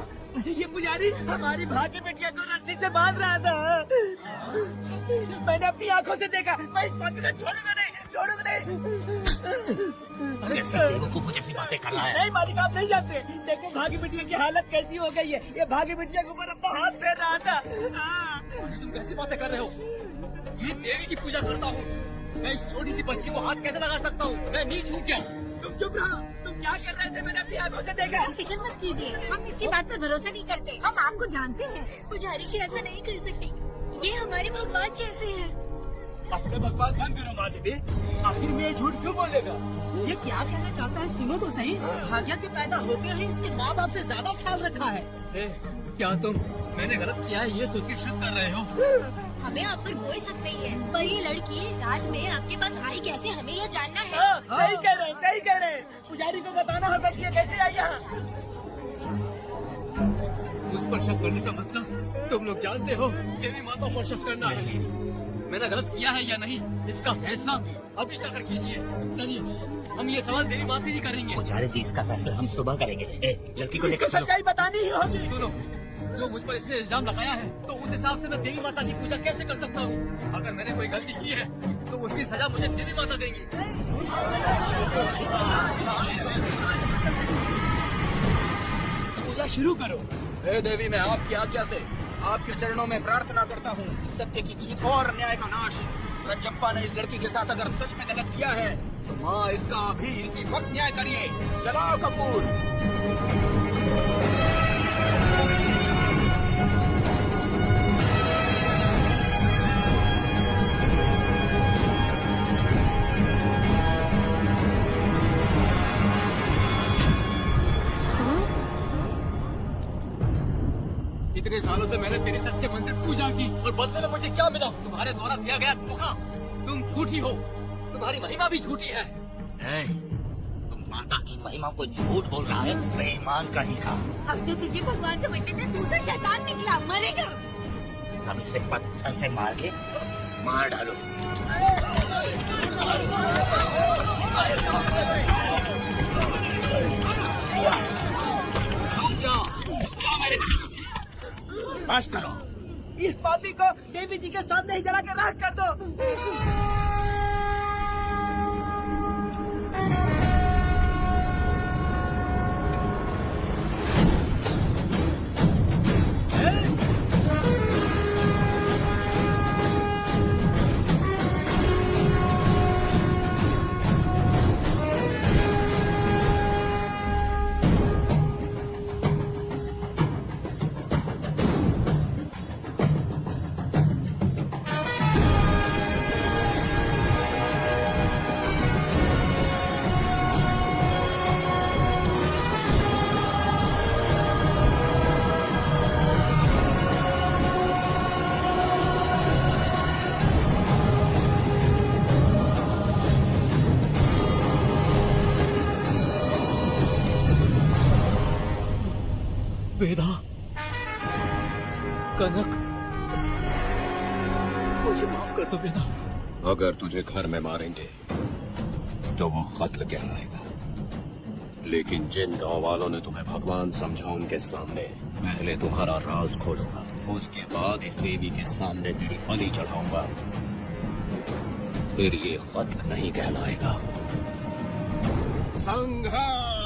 ये पुजारी हमारी भागी बिटिया को रस्सी से बांध रहा था। मैंने अपनी आंखों से देखा, मैं इस बात को छोड़ूंगा नहीं। कैसी बेवकूफों जैसी बातें कर रहा है। नहीं मालिक, आप नहीं जानते। देखो भागी बिटिया की हालत कैसी हो गई है। ये भागी बिटिया के ऊपर अपना हाथ फेर रहा था। तुम कैसी बातें कर रहे हो? ये देवी की पूजा करता हूँ, मैं इस छोटी सी बच्ची को हाथ कैसे लगा सकता हूँ? मैं नीच हूँ क्या? तुम चुप रहो, तुम क्या कर रहे थे? मैंने अपनी आंखों से देखा। आप फिक्र मत कीजिए, हम इसकी बात पर भरोसा नहीं करते, हम आपको जानते हैं। पुजारी जी ऐसा नहीं कर सकते, ये हमारे भगवान जैसे हैं। अपने बकवास बंद करो माँ देवी, आखिर में ये झूठ क्यों बोलेगा? ये क्या कहना चाहता है सुनो तो सही। भाग्या के पैदा होते ही इसके माँ बाप से ज्यादा ख्याल रखा है। क्या तुम मैंने गलत किया है ये सोच के शक कर रहे हो? हमें आप पर कोई शक नहीं है, पर ये लड़की रात में आपके पास आई कैसे, हमें यह जानना है। सही कह रहे, सही कह रहे। पुजारी को बताना होगा कि ये कैसे आई यहाँ। उस पर शक करने का मतलब तुम लोग जानते हो देवी माता पर शक करना है। मैंने गलत किया है या नहीं, इसका फैसला अभी चलकर कीजिए। चलिए हम ये सवाल देवी माँ से ही करेंगे। पुजारी जी इसका फैसला हम सुबह करेंगे। लड़की को लेकर चलो। सच्चाई बतानी ही होगी। सुनो, जो मुझ पर इसने इल्जाम लगाया है तो उस हिसाब से मैं देवी माता की पूजा कैसे कर सकता हूँ? अगर मैंने कोई गलती की है तो उसकी सजा मुझे देवी माता देंगी। पूजा शुरू करो। हे देवी, मैं आपकी आज्ञा से आपके चरणों में प्रार्थना करता हूँ, सत्य की जीत और न्याय का नाश। रंजप्पा ने इस लड़की के साथ अगर सच में गलत किया है तो माँ इसका अभी इसी वक्त न्याय करिए। चलाओ कपूर। इतने सालों से मैंने तेरे सच्चे मन से पूजा की और बदले में मुझे क्या मिला? तुम्हारे द्वारा दिया गया धोखा। तुम झूठी हो, तुम्हारी महिमा भी झूठी है। तुम माता की महिमा को झूठ बोल रहा है, बेईमान कहीं का। हम तो तुझे भगवान समझते थे, तू तो शैतान निकला, मरेगा। सब इसे पत्थर से मार के मार डालो। बस करो। इस पापी को देवी जी के सामने ही जला के राख कर दो। वेदा, कनक, मुझे माफ कर दो वेदा। अगर तुझे घर में मारेंगे तो वो कत्ल कहलाएगा, लेकिन जिन गांव वालों ने तुम्हें भगवान समझा उनके सामने पहले तुम्हारा राज खोलूंगा, उसके बाद इस देवी के सामने तेरी बलि चढ़ाऊंगा, फिर ये कत्ल नहीं कहलाएगा। संघर्ष।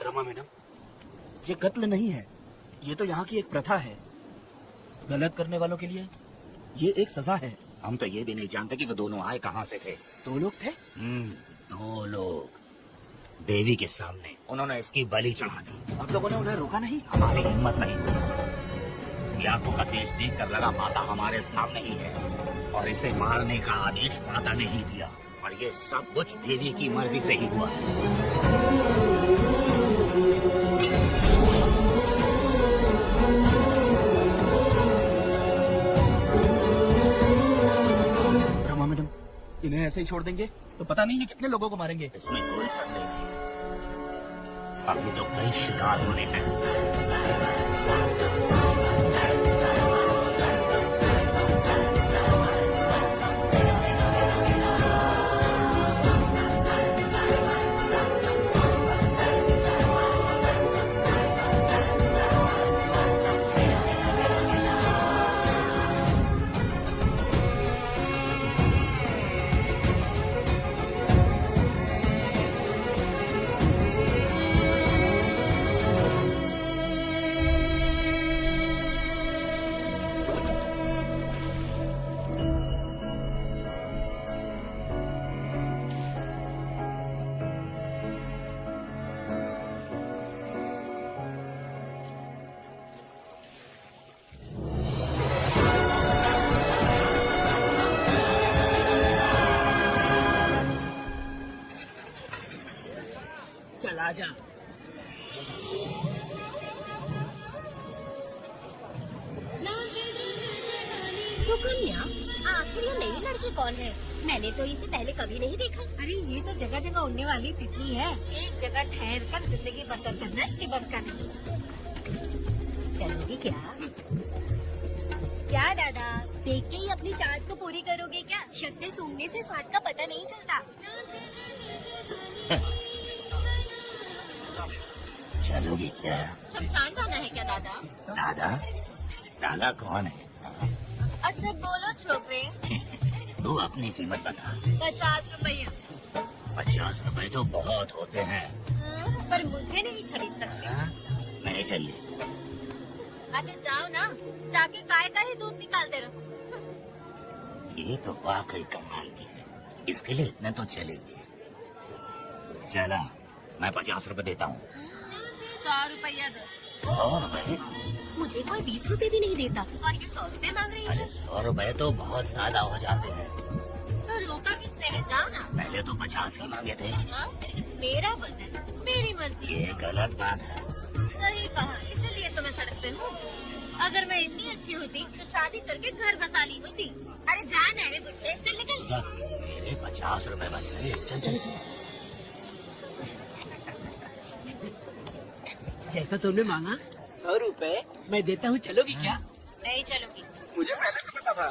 रमा मैडम, ये कत्ल नहीं है, ये तो यहाँ की एक प्रथा है। गलत करने वालों के लिए ये एक सजा है। हम तो ये भी नहीं जानते कि वो दोनों आए कहाँ से थे। 2 लोग थे। 2 लोग देवी के सामने, उन्होंने इसकी बलि चढ़ा दी। आप लोगों ने उन्हें रोका नहीं? हमारी हिम्मत नहीं हुई। याकू का देश देखकर लगा माता हमारे सामने ही है और इसे मारने का आदेश माता ने ही दिया और ये सब कुछ देवी की मर्जी से ही हुआ है। रमा मैडम, इन्हें ऐसे ही छोड़ देंगे तो पता नहीं ये कितने लोगों को मारेंगे। इसमें कोई संदेह नहीं, अभी तो कई शिकार होने हैं। चला जा। सुकन्या, आखिर ये नई लड़की कौन है? मैंने तो इसे पहले कभी नहीं देखा। अरे ये तो जगह जगह उड़ने वाली तितली है। एक जगह ठहर कर जिंदगी बसर करना इसके बस का नहीं। चलोगी क्या? क्या दादा, देख के ही अपनी चाहत को पूरी करोगे क्या? शक्ति सूंघने से स्वाद का पता नहीं चलता। चलोगी क्या? शमशान जाना है क्या दादा? दादा? दादा कौन है? अच्छा बोलो छोकरे। तू अपनी कीमत बता। 50 रुपया। 50 रुपए तो बहुत होते हैं। पर मुझे नहीं खरीद सकते। हाँ? नहीं चाहिए। अच्छा जाओ ना, जाके गाय का ही दूध निकालते रहो। ये तो वाकई कमाल की है, इसके लिए इतने तो चलेंगे। चला, मैं 50 रुपए देता हूँ। 100 रुपया दो। 100 रुपए? मुझे कोई 20 रुपए भी नहीं देता और ये 100 रुपए मांग रही है। अरे 100 रुपए तो बहुत ज्यादा हो जाते हैं। तो रोका किसने है? जाओ ना। पहले तो 50 ही मांगे थे। हाँ? मेरा बदन, मेरी मर्जी। ये गलत बात है। सही कहा, इसलिए तो मैं सड़क पे हूँ। अगर मैं इतनी अच्छी होती तो शादी करके घर बसा ली होती। अरे जान है बुढ़े, चल निकल। जा, मेरे 50 रुपए बच गए। चल चल चल। जैसा तुमने मांगा 100 रुपए मैं देता हूँ, चलोगी क्या? नहीं चलूंगी। मुझे पहले से पता था।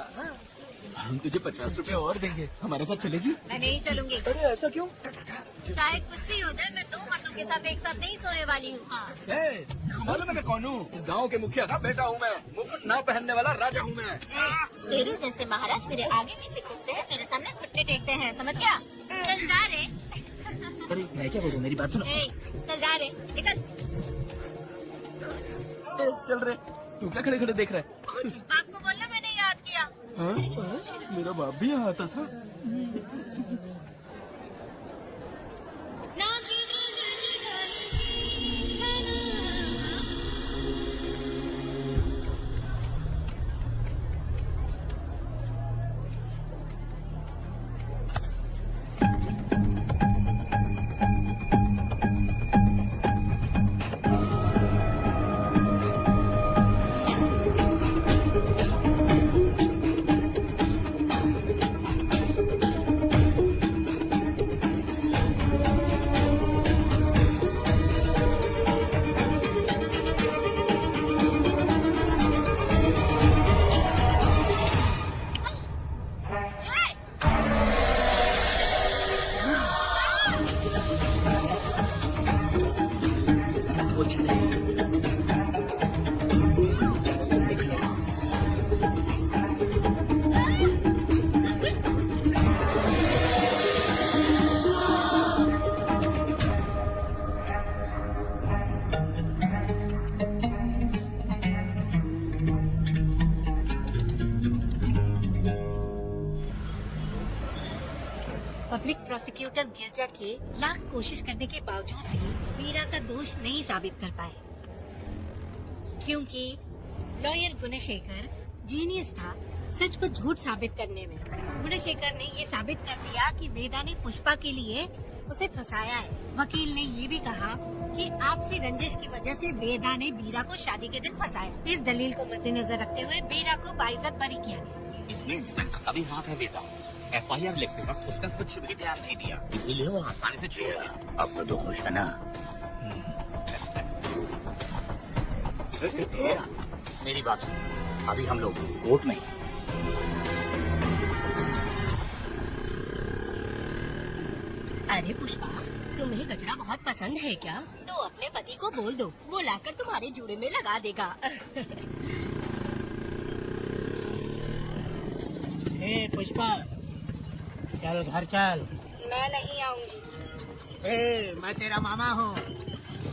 हम तुझे 50 रुपए और देंगे, हमारे साथ चलेगी? मैं नहीं चलूंगी। अरे ऐसा क्यों? चाहे कुछ भी हो जाए, मैं 2 मर्दों के साथ एक साथ नहीं सोने वाली हूँ। हाँ। मालूम है मैं कौन हूँ? इस गाँव के मुखिया का बेटा हूँ मैं। मुकुट ना पहनने वाला राजा हूँ मैं। तेरे जैसे महाराज मेरे आगे पीछे घूमते हैं, मेरे सामने घुटने टेकते हैं, समझ गया? चल जा रे। अरे मैं क्या बोलूँ, मेरी बात सुनो। चल जा रे, निकल। चल रहे, तू क्या खड़े खड़े देख रहा है? आपको बोलना मैंने याद किया। हाँ? मेरा बाप भी यहाँ आता था। पब्लिक प्रोसिक्यूटर गिरजा के लाख कोशिश करने के बावजूद भी मीरा का दोष नहीं साबित कर पाए, क्योंकि लॉयर गुणशेखर जीनियस था सच को झूठ साबित करने में। गुणशेखर ने ये साबित कर दिया कि वेदा ने पुष्पा के लिए उसे फंसाया है। वकील ने ये भी कहा कि आपसी रंजिश की वजह से वेदा ने बीरा को शादी के दिन फंसाया। इस दलील को मद्देनजर रखते हुए बीरा को बाइज्जत बरी किया गया। इसमें इंस्पेक्टर का भी हाथ है बेटा। FIR लिखते वक्त उसका कुछ भी ध्यान नहीं दिया, इसीलिए वो आसानी से छूट गया। अब तो खुश है ना? मेरी बात सुनो, अभी हम लोग कोर्ट में हैं। अरे पुष्पा, तुम्हें गजरा बहुत पसंद है क्या? तो अपने पति को बोल दो, वो लाकर तुम्हारे जूड़े में लगा देगा। ए पुष्पा, चल घर चल। मैं नहीं आऊंगी। ए मैं तेरा मामा हूँ।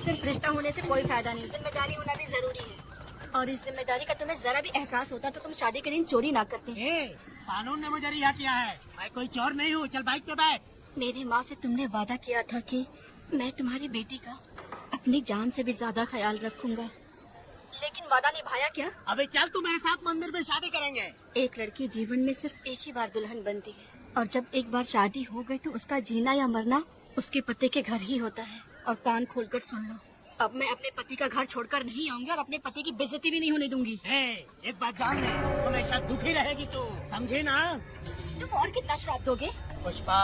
सिर्फ रिश्ता होने से कोई फायदा नहीं, जिम्मेदारी होना भी जरूरी है। और इस जिम्मेदारी का तुम्हें जरा भी एहसास होता तो तुम शादी के दिन चोरी ना करते। ए कानून ने मुझे रिहा किया है, मैं कोई चोर नहीं हूँ। चल बाइक पे बैठ। मेरी माँ से तुमने वादा किया था कि मैं तुम्हारी बेटी का अपनी जान से भी ज्यादा ख्याल रखूंगा, लेकिन वादा निभाया क्या? अबे चल, तू मेरे साथ मंदिर में शादी करेंगे। एक लड़की जीवन में सिर्फ एक ही बार दुल्हन बनती है, और जब एक बार शादी हो गई तो उसका जीना या मरना उसके पति के घर ही होता है। और कान खोलकर सुन लो, अब मैं अपने पति का घर छोड़कर नहीं आऊंगी और अपने पति की बेइज्जती भी नहीं होने दूंगी। एक बात जान ले, हमेशा दुखी रहेगी तू, समझे ना? तुम और कितना श्राप दोगे? पुष्पा,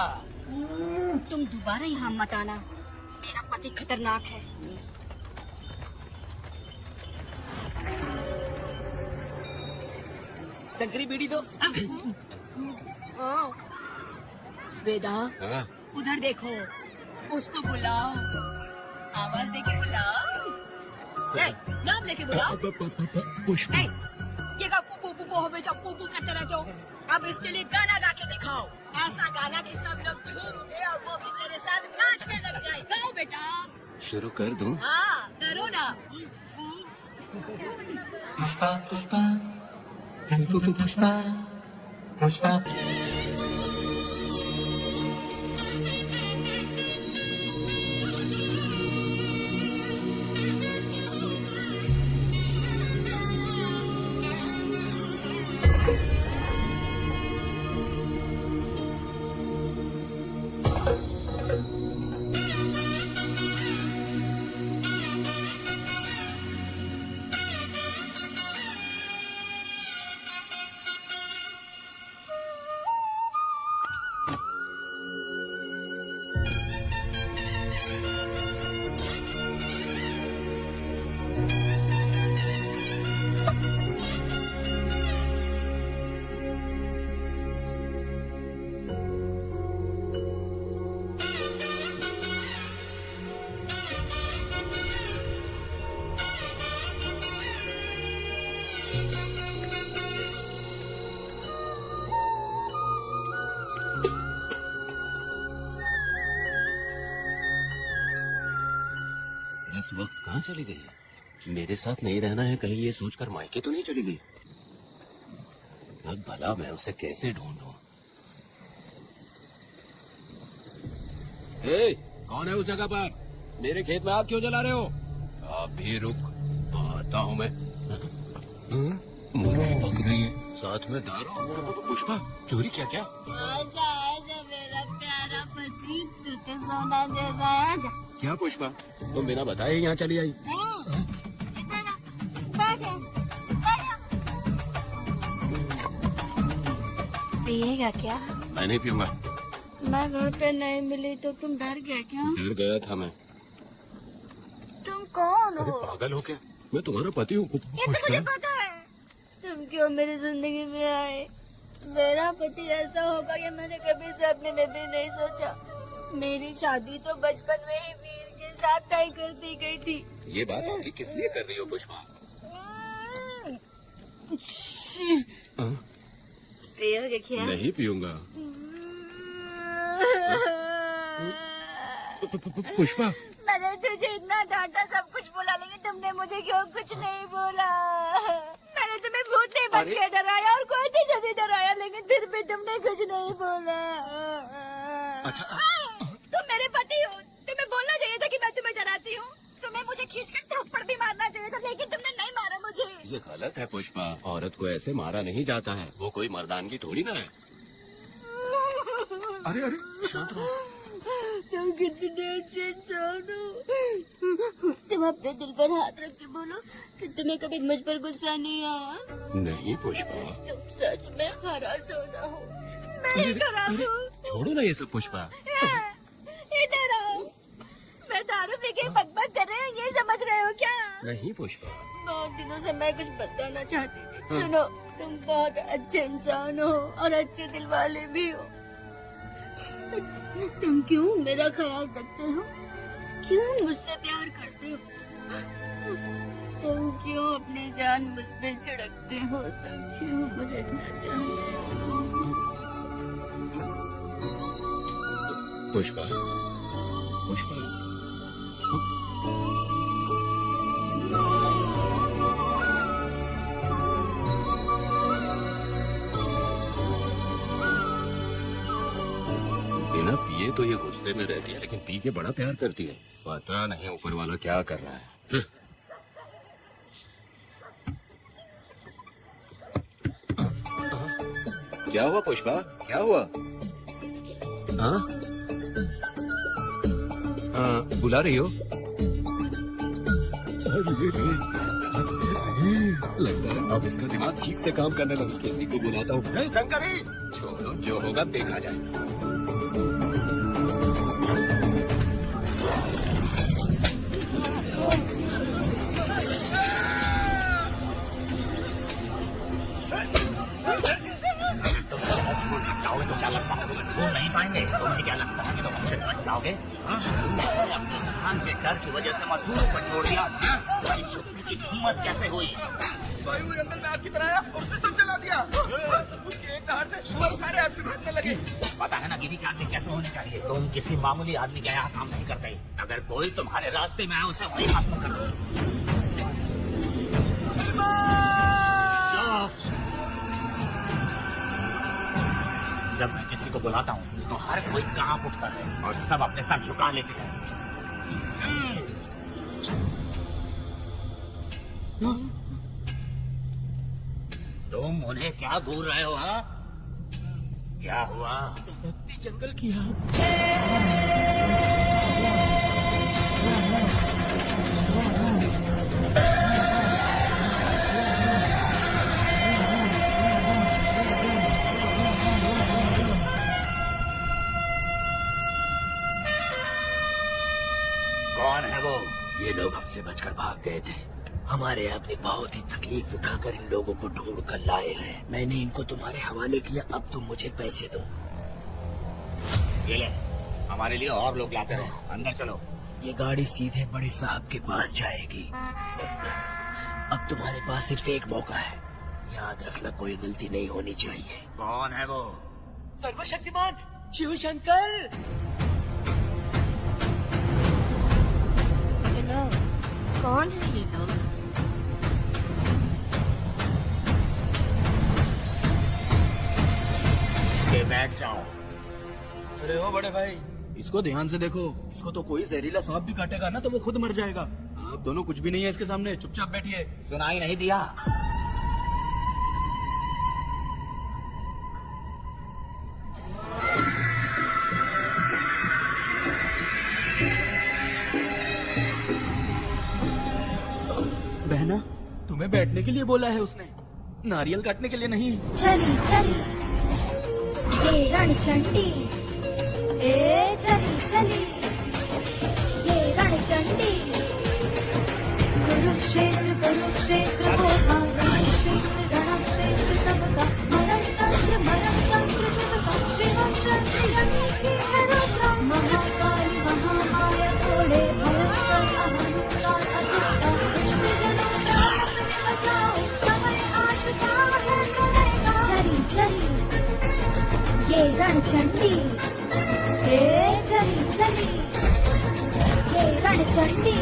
तुम दोबारा यहाँ मत आना, मेरा पति खतरनाक है। शंकरी बीड़ी दो। वेदा हाँ? उधर देखो, उसको बुलाओ, आवाज देके बुलाओ। नाम लेके बुलाओ। पुष्पा, ये का पुपू पुपू हो बेटा, पुपू करते रहते हो। अब इसके लिए गाना गा के दिखाओ, ऐसा गाना कि सब लोग झूम उठे और वो भी तेरे साथ नाचने लग जाए। गाओ बेटा। शुरू कर दूं? हाँ करो ना। पुष्पा पुष्पा पुष्पा पुष्पा। इस वक्त कहाँ चली गई? मेरे साथ नहीं रहना है कहीं ये सोचकर मायके तो नहीं चली गई? अब भला मैं उसे कैसे ढूंढूं? ए, कौन है उस जगह पर? मेरे खेत में आग क्यों जला रहे हो? आप भी रुक, आता हूँ मैं। मुर्गी पक रही है, साथ में दारू। पुष्पा, चोरी क्या? क्या आजा आजा मेरा प्यारा पति, तू तो सोना जैसा है। आजा। क्या पुष्पा, तुम बिना बताए यहाँ चली आई? पिएगा क्या? मैं नहीं पीऊंगा। मैं घर पे नहीं मिली तो तुम डर गए क्या? डर गया था मैं। तुम कौन अरे हो? पागल हो क्या? मैं तुम्हारा पति हूँ। ये तो मुझे पता है। तुम क्यों मेरी जिंदगी में आए? मेरा पति ऐसा होगा ये मैंने कभी सपने में भी नहीं सोचा। मेरी शादी तो बचपन में ही वीर के साथ तय कर दी गई थी। ये बात अभी किस लिए कर रही हो पुष्पा? पियोगे क्या? नहीं पीऊंगा। पुष्पा, मैंने तुझे इतना डांटा, सब कुछ बोला, लेकिन तुमने मुझे क्यों कुछ नहीं बोला? मैंने तुम्हें भूत नहीं बन के डराया और कोई तुझे भी डराया, लेकिन फिर भी तुमने कुछ नहीं बोला। अच्छा तुम मेरे पति हो, तुम्हें बोलना चाहिए था कि मैं तुम्हें डराती हूँ। तुम्हें मुझे खींचकर थप्पड़ भी मारना चाहिए था, लेकिन तुमने नहीं मारा मुझे। ये गलत है पुष्पा। औरत को ऐसे मारा नहीं जाता है, वो कोई मर्दानगी थोड़ी ना है। अरे अरे शांत रहो। तुम कितने अच्छे इंसान हो। तुम अपने दिल पर हाथ रख के बोलो कि तुम्हें कभी मुझ पर गुस्सा नहीं आया। नहीं पुष्पा। तुम सच में खरा सोना हो। मैं ही खराब हूँ। छोड़ो ना ये सब पुष्पा। इधर आओ। मैं दारू पी के बकबक कर रहे हो, ये समझ रहे हो क्या? नहीं पुष्पा। बहुत दिनों से मैं कुछ बताना चाहती थी। सुनो, तुम बहुत अच्छे इंसान हो और अच्छे दिल वाले भी हो। तुम क्यों मेरा ख्याल रखते हो? क्यों मुझसे प्यार करते हो? तुम क्यों अपनी जान मुझ पे छिड़कते हो? तुम क्यों मुझे इतना चाहते हो? पुष्पा, पुष्पा। बिना पिए तो ये गुस्से में रहती है, लेकिन पी के बड़ा प्यार करती है। पता नहीं ऊपर वाला क्या कर रहा है। क्या हुआ पुष्पा, क्या हुआ? हाँ हाँ, बुला रही हो? लगता है अब इसका दिमाग ठीक से काम करने लगा। किसी को बुलाता हूँ। शंकरी, छोड़ो, जो होगा देखा जाएगा। तो क्या लगता है वो नहीं पाएंगे? तुम्हें क्या लगता है कि तुम हमसे बच जाओगे? तुमने अपनी जान के डर की वजह से मजदूरों को छोड़ दिया। भाई शुक्र की हिम्मत कैसे हुई? भाई वो जंगल में आग की तरह आया और उसने सब जला दिया। उसके एक दहाड़ से हमारे सारे आदमी भागने लगे। पता है ना गिरी के आदमी कैसे होने चाहिए? तुम किसी मामूली आदमी का यहाँ काम नहीं करते। अगर कोई तुम्हारे रास्ते में आए उसे वही खत्म कर दो। जब मैं किसी को बुलाता हूँ तो हर कोई कांप उठता है और सब अपने सर झुका लेते हैं। तुम उन्हें क्या बोल रहे हो? हाँ, क्या हुआ? जंगल की आग। कौन है वो? ये लोग हमसे बचकर भाग गए थे। हमारे अपनी बहुत ही तकलीफ उठाकर इन लोगों को ढूंढ कर लाए हैं। मैंने इनको तुम्हारे हवाले किया, अब तुम मुझे पैसे दो। ये ले, हमारे लिए और लोग लाते रहो। अंदर चलो। ये गाड़ी सीधे बड़े साहब के पास जाएगी। अब तुम्हारे पास सिर्फ एक मौका है, याद रखना कोई गलती नहीं होनी चाहिए। कौन है वो? सर्वशक्तिमान शिव शंकर। कौन है ये लोग? ये बैठ जाओ। अरे ओ बड़े भाई, इसको ध्यान से देखो। इसको तो कोई जहरीला सांप भी काटेगा ना तो वो खुद मर जाएगा। आप दोनों कुछ भी नहीं है इसके सामने, चुपचाप बैठिए। सुनाई नहीं दिया? बहना, तुम्हें बैठने के लिए बोला है उसने, नारियल काटने के लिए नहीं। चली चली ये रणचंडी, ए चली चली ये रणचंडी। कुरुक्षेत्र कुरुक्षेत्र वो था रणक्षेत्र रणक्षेत्र सबका। मरम तंत्र शिवका शिवम तंत्र महाकाली महामाया थोड़े भयंकर अहंकार अधिष्ठा। विष्णु जनों अपने बचाओ, समय आज का है समय का। चली चली ये रणचंडी, ए चली चली ये रणचंडी।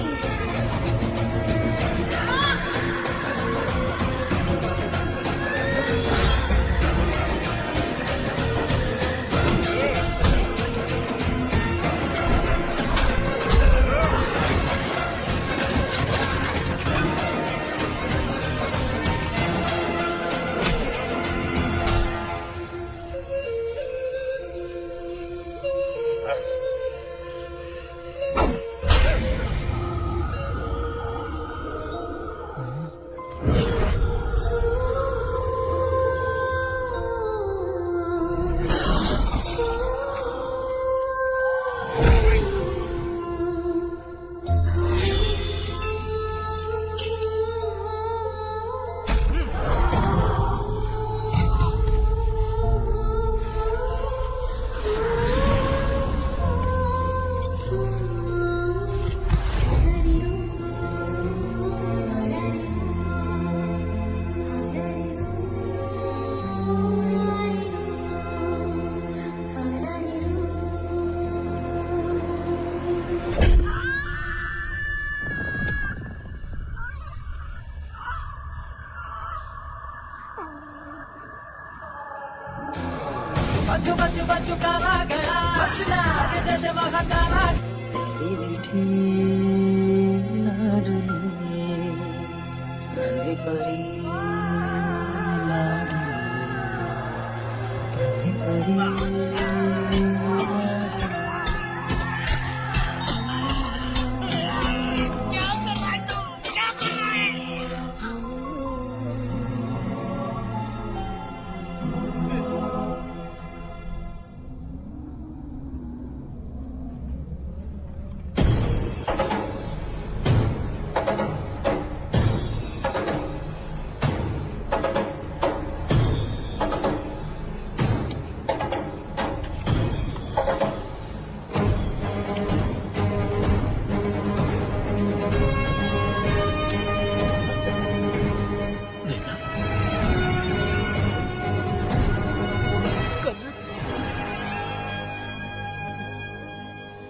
बच्चू बच्चू बच्चू काला गया बचना के जैसे महाकाला मीठी लाडली नन्ही परी लाडली नन्ही परी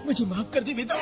मुझे माफ कर दे वेदा।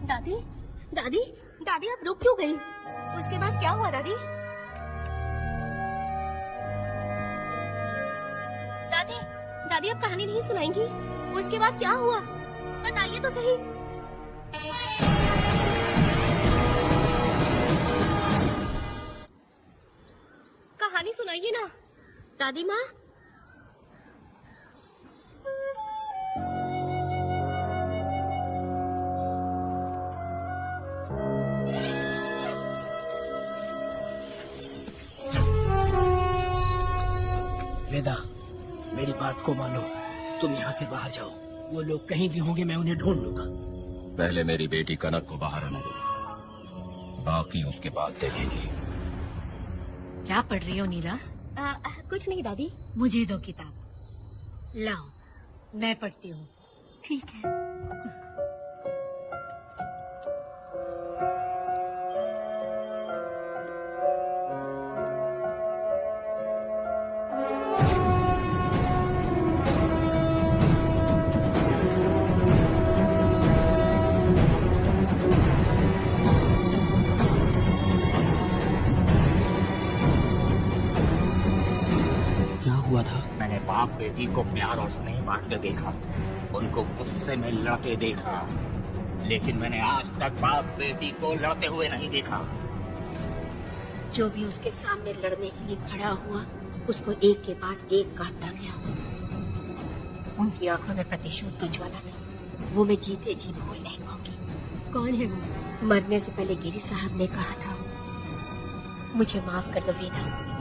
दादी दादी दादी आप रुक क्यों गई? उसके बाद क्या हुआ दादी? दादी दादी आप कहानी नहीं सुनाएंगी? उसके बाद क्या हुआ बताइए तो सही। कहानी सुनाइए ना दादी माँ। वेदा मेरी बात को मानो, तुम यहाँ से बाहर जाओ। वो लोग कहीं भी होंगे, मैं उन्हें ढूंढ लूंगा। पहले मेरी बेटी कनक को बाहर आने दो, बाकी उसके बाद देखेंगे। क्या पढ़ रही हो नीला? कुछ नहीं दादी। मुझे दो किताब। लाओ मैं पढ़ती हूँ। ठीक है। मैंने बाप बेटी को प्यार और स्नेह बांटते देखा, उनको गुस्से में लड़ते देखा, लेकिन मैंने आज तक बाप बेटी को लड़ते हुए नहीं देखा। जो भी उसके सामने लड़ने के लिए खड़ा हुआ उसको एक के बाद एक काटता गया। उनकी आंखों में प्रतिशोध का ज्वाला था, वो मैं जीते जी भूल नहीं पाऊंगी। कौन है वो? मरने से पहले गिरी साहब ने कहा था, मुझे माफ कर दो वेदा।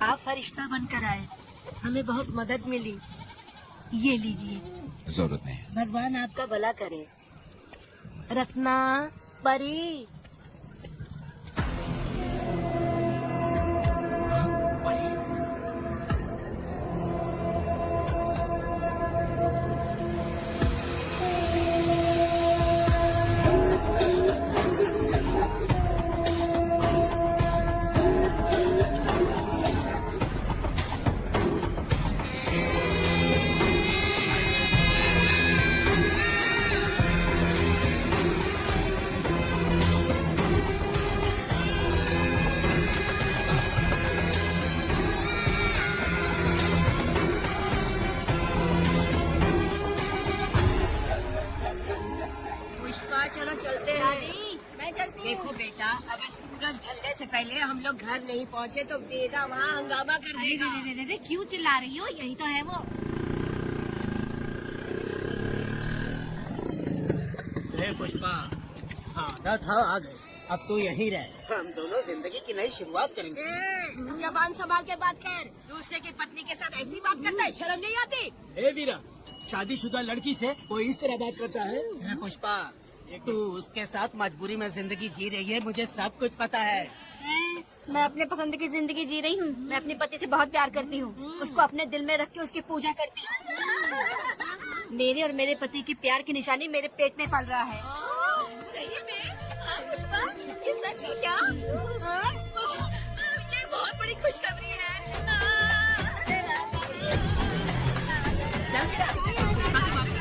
आप फरिश्ता बनकर आए, हमें बहुत मदद मिली। ये लीजिए। जरूरत नहीं। भगवान आपका भला करे। रत्ना परी। से पहले हम लोग घर नहीं पहुँचे तो वेदा वहाँ हंगामा कर देगा। अरे क्यों चिल्ला रही हो? यही तो है वो। पुष्पा, हाँ था आ गए। अब तो यहीं रहे। हम दोनों जिंदगी की नई शुरुआत करेंगे। जबान संभाल के बात कर। दूसरे की पत्नी के साथ ऐसी बात करता है, शर्म नहीं आती? ए वीरा, शादीशुदा लड़की से कोई इस तरह बात करता है? पुष्पा, तू उसके साथ मजबूरी में जिंदगी जी रही है, मुझे सब कुछ पता है। मैं अपने पसंद की जिंदगी जी रही हूँ। मैं अपने पति से बहुत प्यार करती हूँ। उसको अपने दिल में रख के उसकी पूजा करती हूँ। मेरे और मेरे पति की प्यार की निशानी मेरे पेट में पल रहा है। सही में? पुष्पा, ये सच है क्या? ये बहुत बड़ी खुशखबरी है।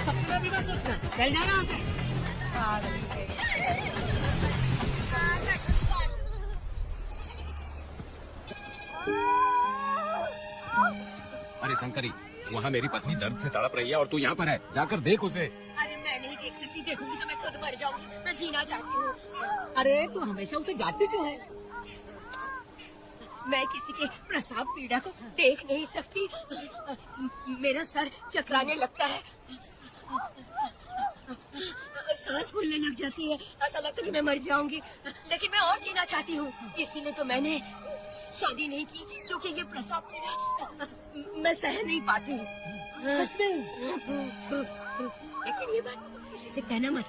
सपना भी मत सोचना, चल जाना यहाँ से। अरे शंकरी, वहाँ मेरी पत्नी दर्द से तड़प रही है और तू यहाँ पर है। जाकर देख उसे। अरे मैं नहीं देख सकती, देखूंगी तो मैं खुद मर जाऊंगी। मैं जीना चाहती हूँ। अरे तू हमेशा उसे डांटती क्यों है? मैं किसी के प्रसाव पीड़ा को देख नहीं सकती। मेरा सर चकराने लगता है, सांस फूलने लग जाती है, ऐसा लगता है कि मैं मर जाऊंगी। लेकिन मैं और जीना चाहती हूँ, इसीलिए तो मैंने शादी नहीं की, क्योंकि ये प्रसाव पीड़ा मैं सह नहीं पाती हूँ। सच में? लेकिन ये बात किसी से कहना मत,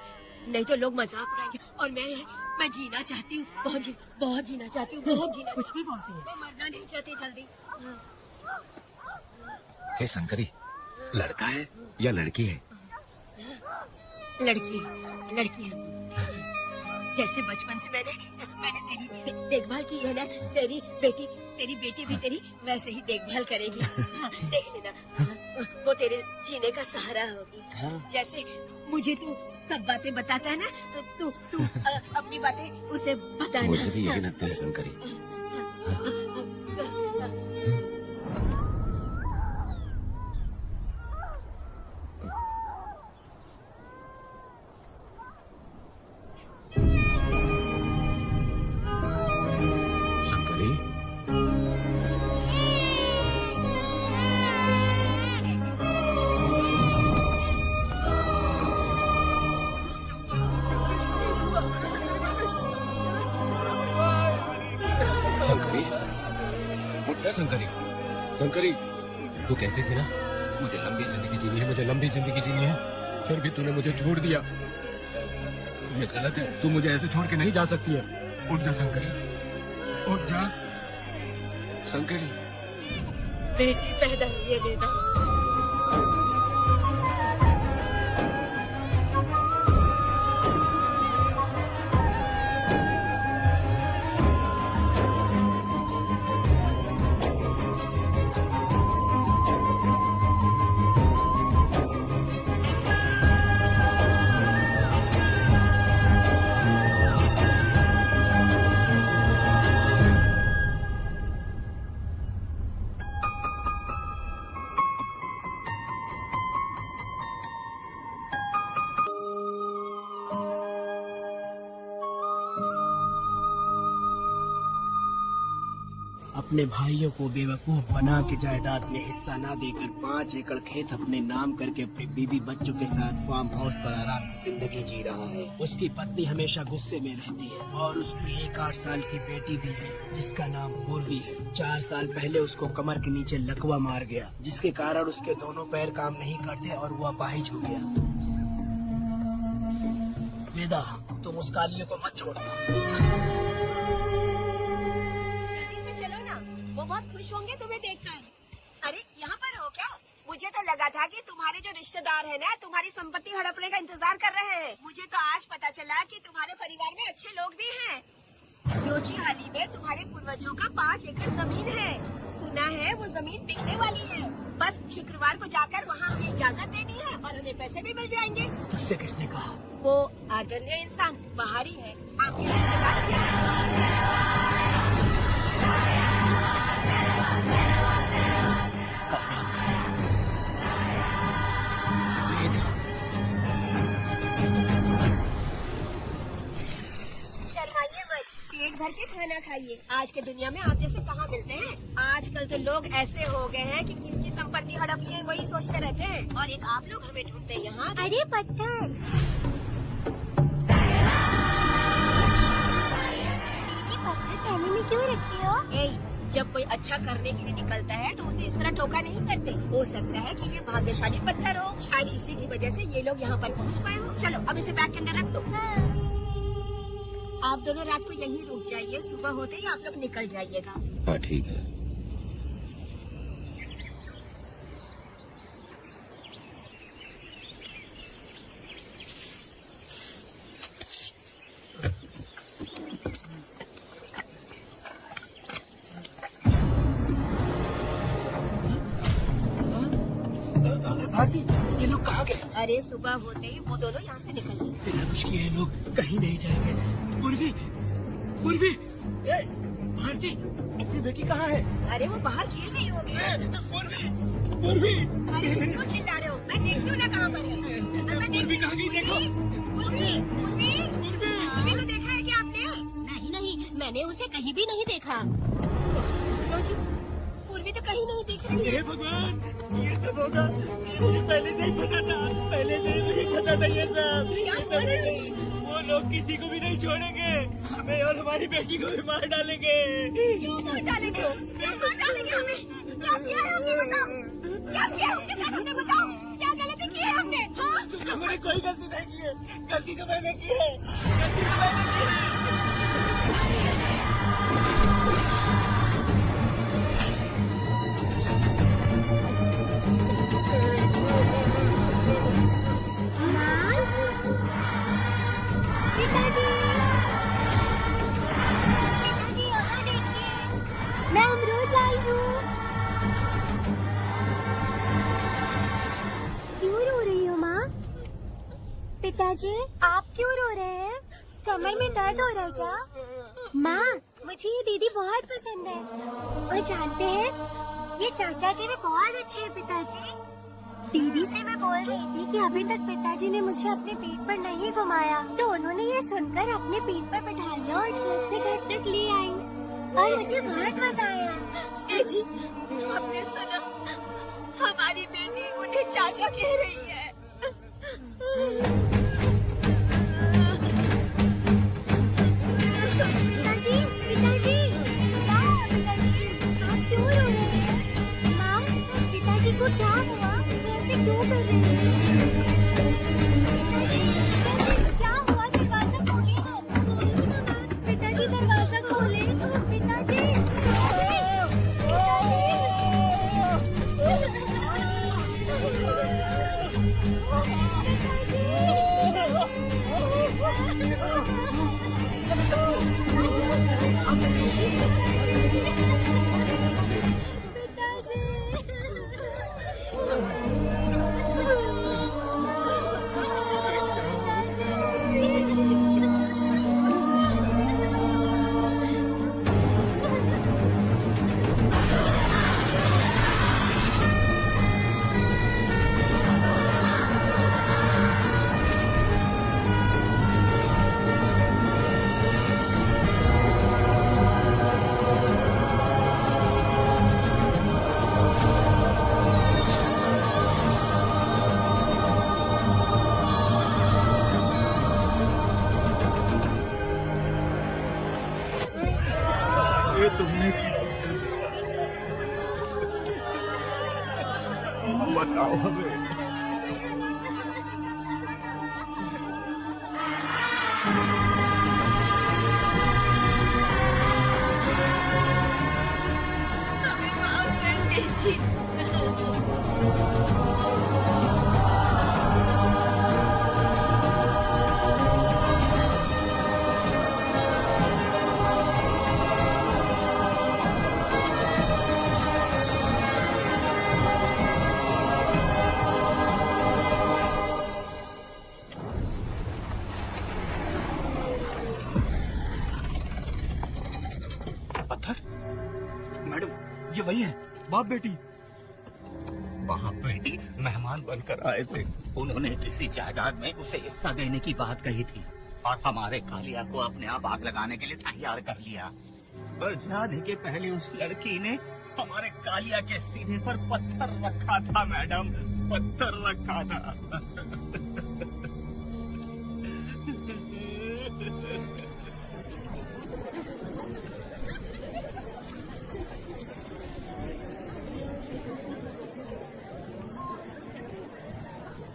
नहीं तो लोग मजाक उड़ाएंगे। और मैं जीना चाहती हूँ, बहुत जीना चाहती हूँ, बहुत जीना। कुछ भी बोलती है। मैं मरना नहीं चाहती जल्दी। हे शंकरी, लड़का है या लड़की है? लड़की है। जैसे बचपन से मैंने तेरी देखभाल की है ना, तेरी बेटी भी तेरी वैसे ही देखभाल करेगी। देख लेना, वो तेरे जीने का सहारा होगी। जैसे मुझे तू सब बातें बताता है ना, तू अपनी बातें उसे बताना। मुझे भी यही लगता है शंकरी। शंकरी, शंकरी, उठ जा शंकरी। शंकरी, तू कहती थी ना मुझे लंबी जिंदगी जीनी है, मुझे लंबी जिंदगी जीनी है, फिर भी तूने मुझे छोड़ दिया। ये गलत है, तू मुझे ऐसे छोड़ के नहीं जा सकती है। उठ जा शंकरी, उठ जा शंकरी। बेटी पैदा हुई है बेटा। अपने भाइयों को बेवकूफ बना के जायदाद में हिस्सा ना देकर 5 एकड़ खेत अपने नाम करके अपनी बीवी बच्चों के साथ फार्म हाउस पर आराम की जिंदगी जी रहा है। उसकी पत्नी हमेशा गुस्से में रहती है और उसकी 1 8 साल की बेटी भी है जिसका नाम पूर्वी है। 4 साल पहले उसको कमर के नीचे लकवा मार गया, जिसके कारण उसके दोनों पैर काम नहीं करते और वो अपाहिज हो गया। वेदा, तुम उस कालियों को मत छोड़ना। वो बहुत खुश होंगे तुम्हें देखकर। अरे यहाँ पर हो क्या? मुझे तो लगा था कि तुम्हारे जो रिश्तेदार हैं ना, तुम्हारी संपत्ति हड़पने का इंतजार कर रहे हैं। मुझे तो आज पता चला कि तुम्हारे परिवार में अच्छे लोग भी हैं। योचीहाली में तुम्हारे पूर्वजों का 5 एकड़ जमीन है। सुना है वो जमीन बिकने वाली है। बस शुक्रवार को जाकर वहाँ हमें इजाजत देनी है और हमें पैसे भी मिल जाएंगे। तुझसे किसने कहा? वो आदरणीय इंसान बाहरी है, आपके रिश्तेदार। शर्माइए मत, पेट भर के खाना खाइए। आज के दुनिया में आप जैसे कहाँ मिलते हैं। आजकल तो लोग ऐसे हो गए हैं कि किसकी संपत्ति हड़प लिए वही सोचते रहते हैं, और एक आप लोग हमें ढूंढते हैं यहाँ। अरे पत्थर, पत्थर कहने में क्यों रखी हो? जब कोई अच्छा करने के लिए निकलता है तो उसे इस तरह टोका नहीं करते। हो सकता है कि ये भाग्यशाली पत्थर हो, शायद इसी की वजह से ये लोग यहाँ पर पहुँच पाए हो। चलो अब इसे बैग के अंदर रख दो। आप दोनों रात को यहीं रुक जाइए, सुबह होते ही आप लोग निकल जाइएगा। हाँ ठीक है। भारती, ये लोग कहाँ गए? अरे सुबह होते ही वो दोनों यहाँ से निकल गए। बिना कुछ किए ये लोग कहीं नहीं जाएंगे। पूर्वी, पूर्वी, ए, भारती, अपनी बेटी कहाँ है? अरे वो बाहर खेल रही होगी। पूर्वी, पूर्वी, अरे क्यों चिल्ला रहे हो? मैं देखती हूँ ना कहाँ पर है। मैं देखती कहाँ गई देखो? पूर्वी, पूर्वी, पूर्वी को देखा है क्या आपने? नहीं नहीं, मैंने उसे कहीं भी नहीं देखा। लो जी, पूर्वी तो कहीं नहीं दिख रही है। हे भगवान, ये सब होगा। मुझे पहले से ही पता था, पहले से ही मुझे पता था ये सब। क्या हो रहा है? वो लोग किसी को भी नहीं छोड़ेंगे, हमें और हमारी बेटी को भी मार डालेंगे। क्यों मार डालेंगे? क्यों मार डालेंगे हमें? क्या किया है हमने बताओ? क्या किया है उनके साथ हमने बताओ? क्या गलती की है हमने? हाँ? हमने कोई गलती नहीं की है, गलती तो मैंने की है, गलती तो मैंने की है। पिताजी, पिताजी यहाँ देखिए, मैं अमरूद लाई हूँ। क्यों रो रही हो माँ? पिताजी आप क्यों रो रहे हैं? कमर में दर्द हो रहा है क्या? माँ मुझे ये दीदी बहुत पसंद है, और जानते हैं ये चाचा जी भी बहुत अच्छे हैं। पिताजी, दीदी से मैं बोल रही थी कि अभी तक पिताजी ने मुझे अपने पीठ पर नहीं घुमाया, तो उन्होंने ये सुनकर अपने पीठ पर बैठा लिया और खेत से घर तक ले आई, और मुझे बहुत मजा आया। ए जी, आपने सुना? हमारी बेटी उन्हें चाचा कह रही है। पिताजी, पिताजी, क्या हुआ पिताजी? आप क्यों रो रहे हैं? माँ, पिताजी को क्या हुआ? ऐसे क्यों कर रहे हैं? पिताजी, क्या हुआ? दरवाजा खोलिए ना, खोलिए ना माँ। पिताजी दरवाजा खोले, पिताजी, ये तुमने बताओ हमें। हमें माफ कर दीजिए। पत्थर, मैडम ये वही है, बाप बेटी। वहाँ बेटी मेहमान बनकर आए थे, उन्होंने किसी जायदाद में उसे हिस्सा देने की बात कही थी, और हमारे कालिया को अपने आप आग लगाने के लिए तैयार कर लिया। और जाने के पहले उस लड़की ने हमारे कालिया के सीने पर पत्थर रखा था मैडम, पत्थर रखा था।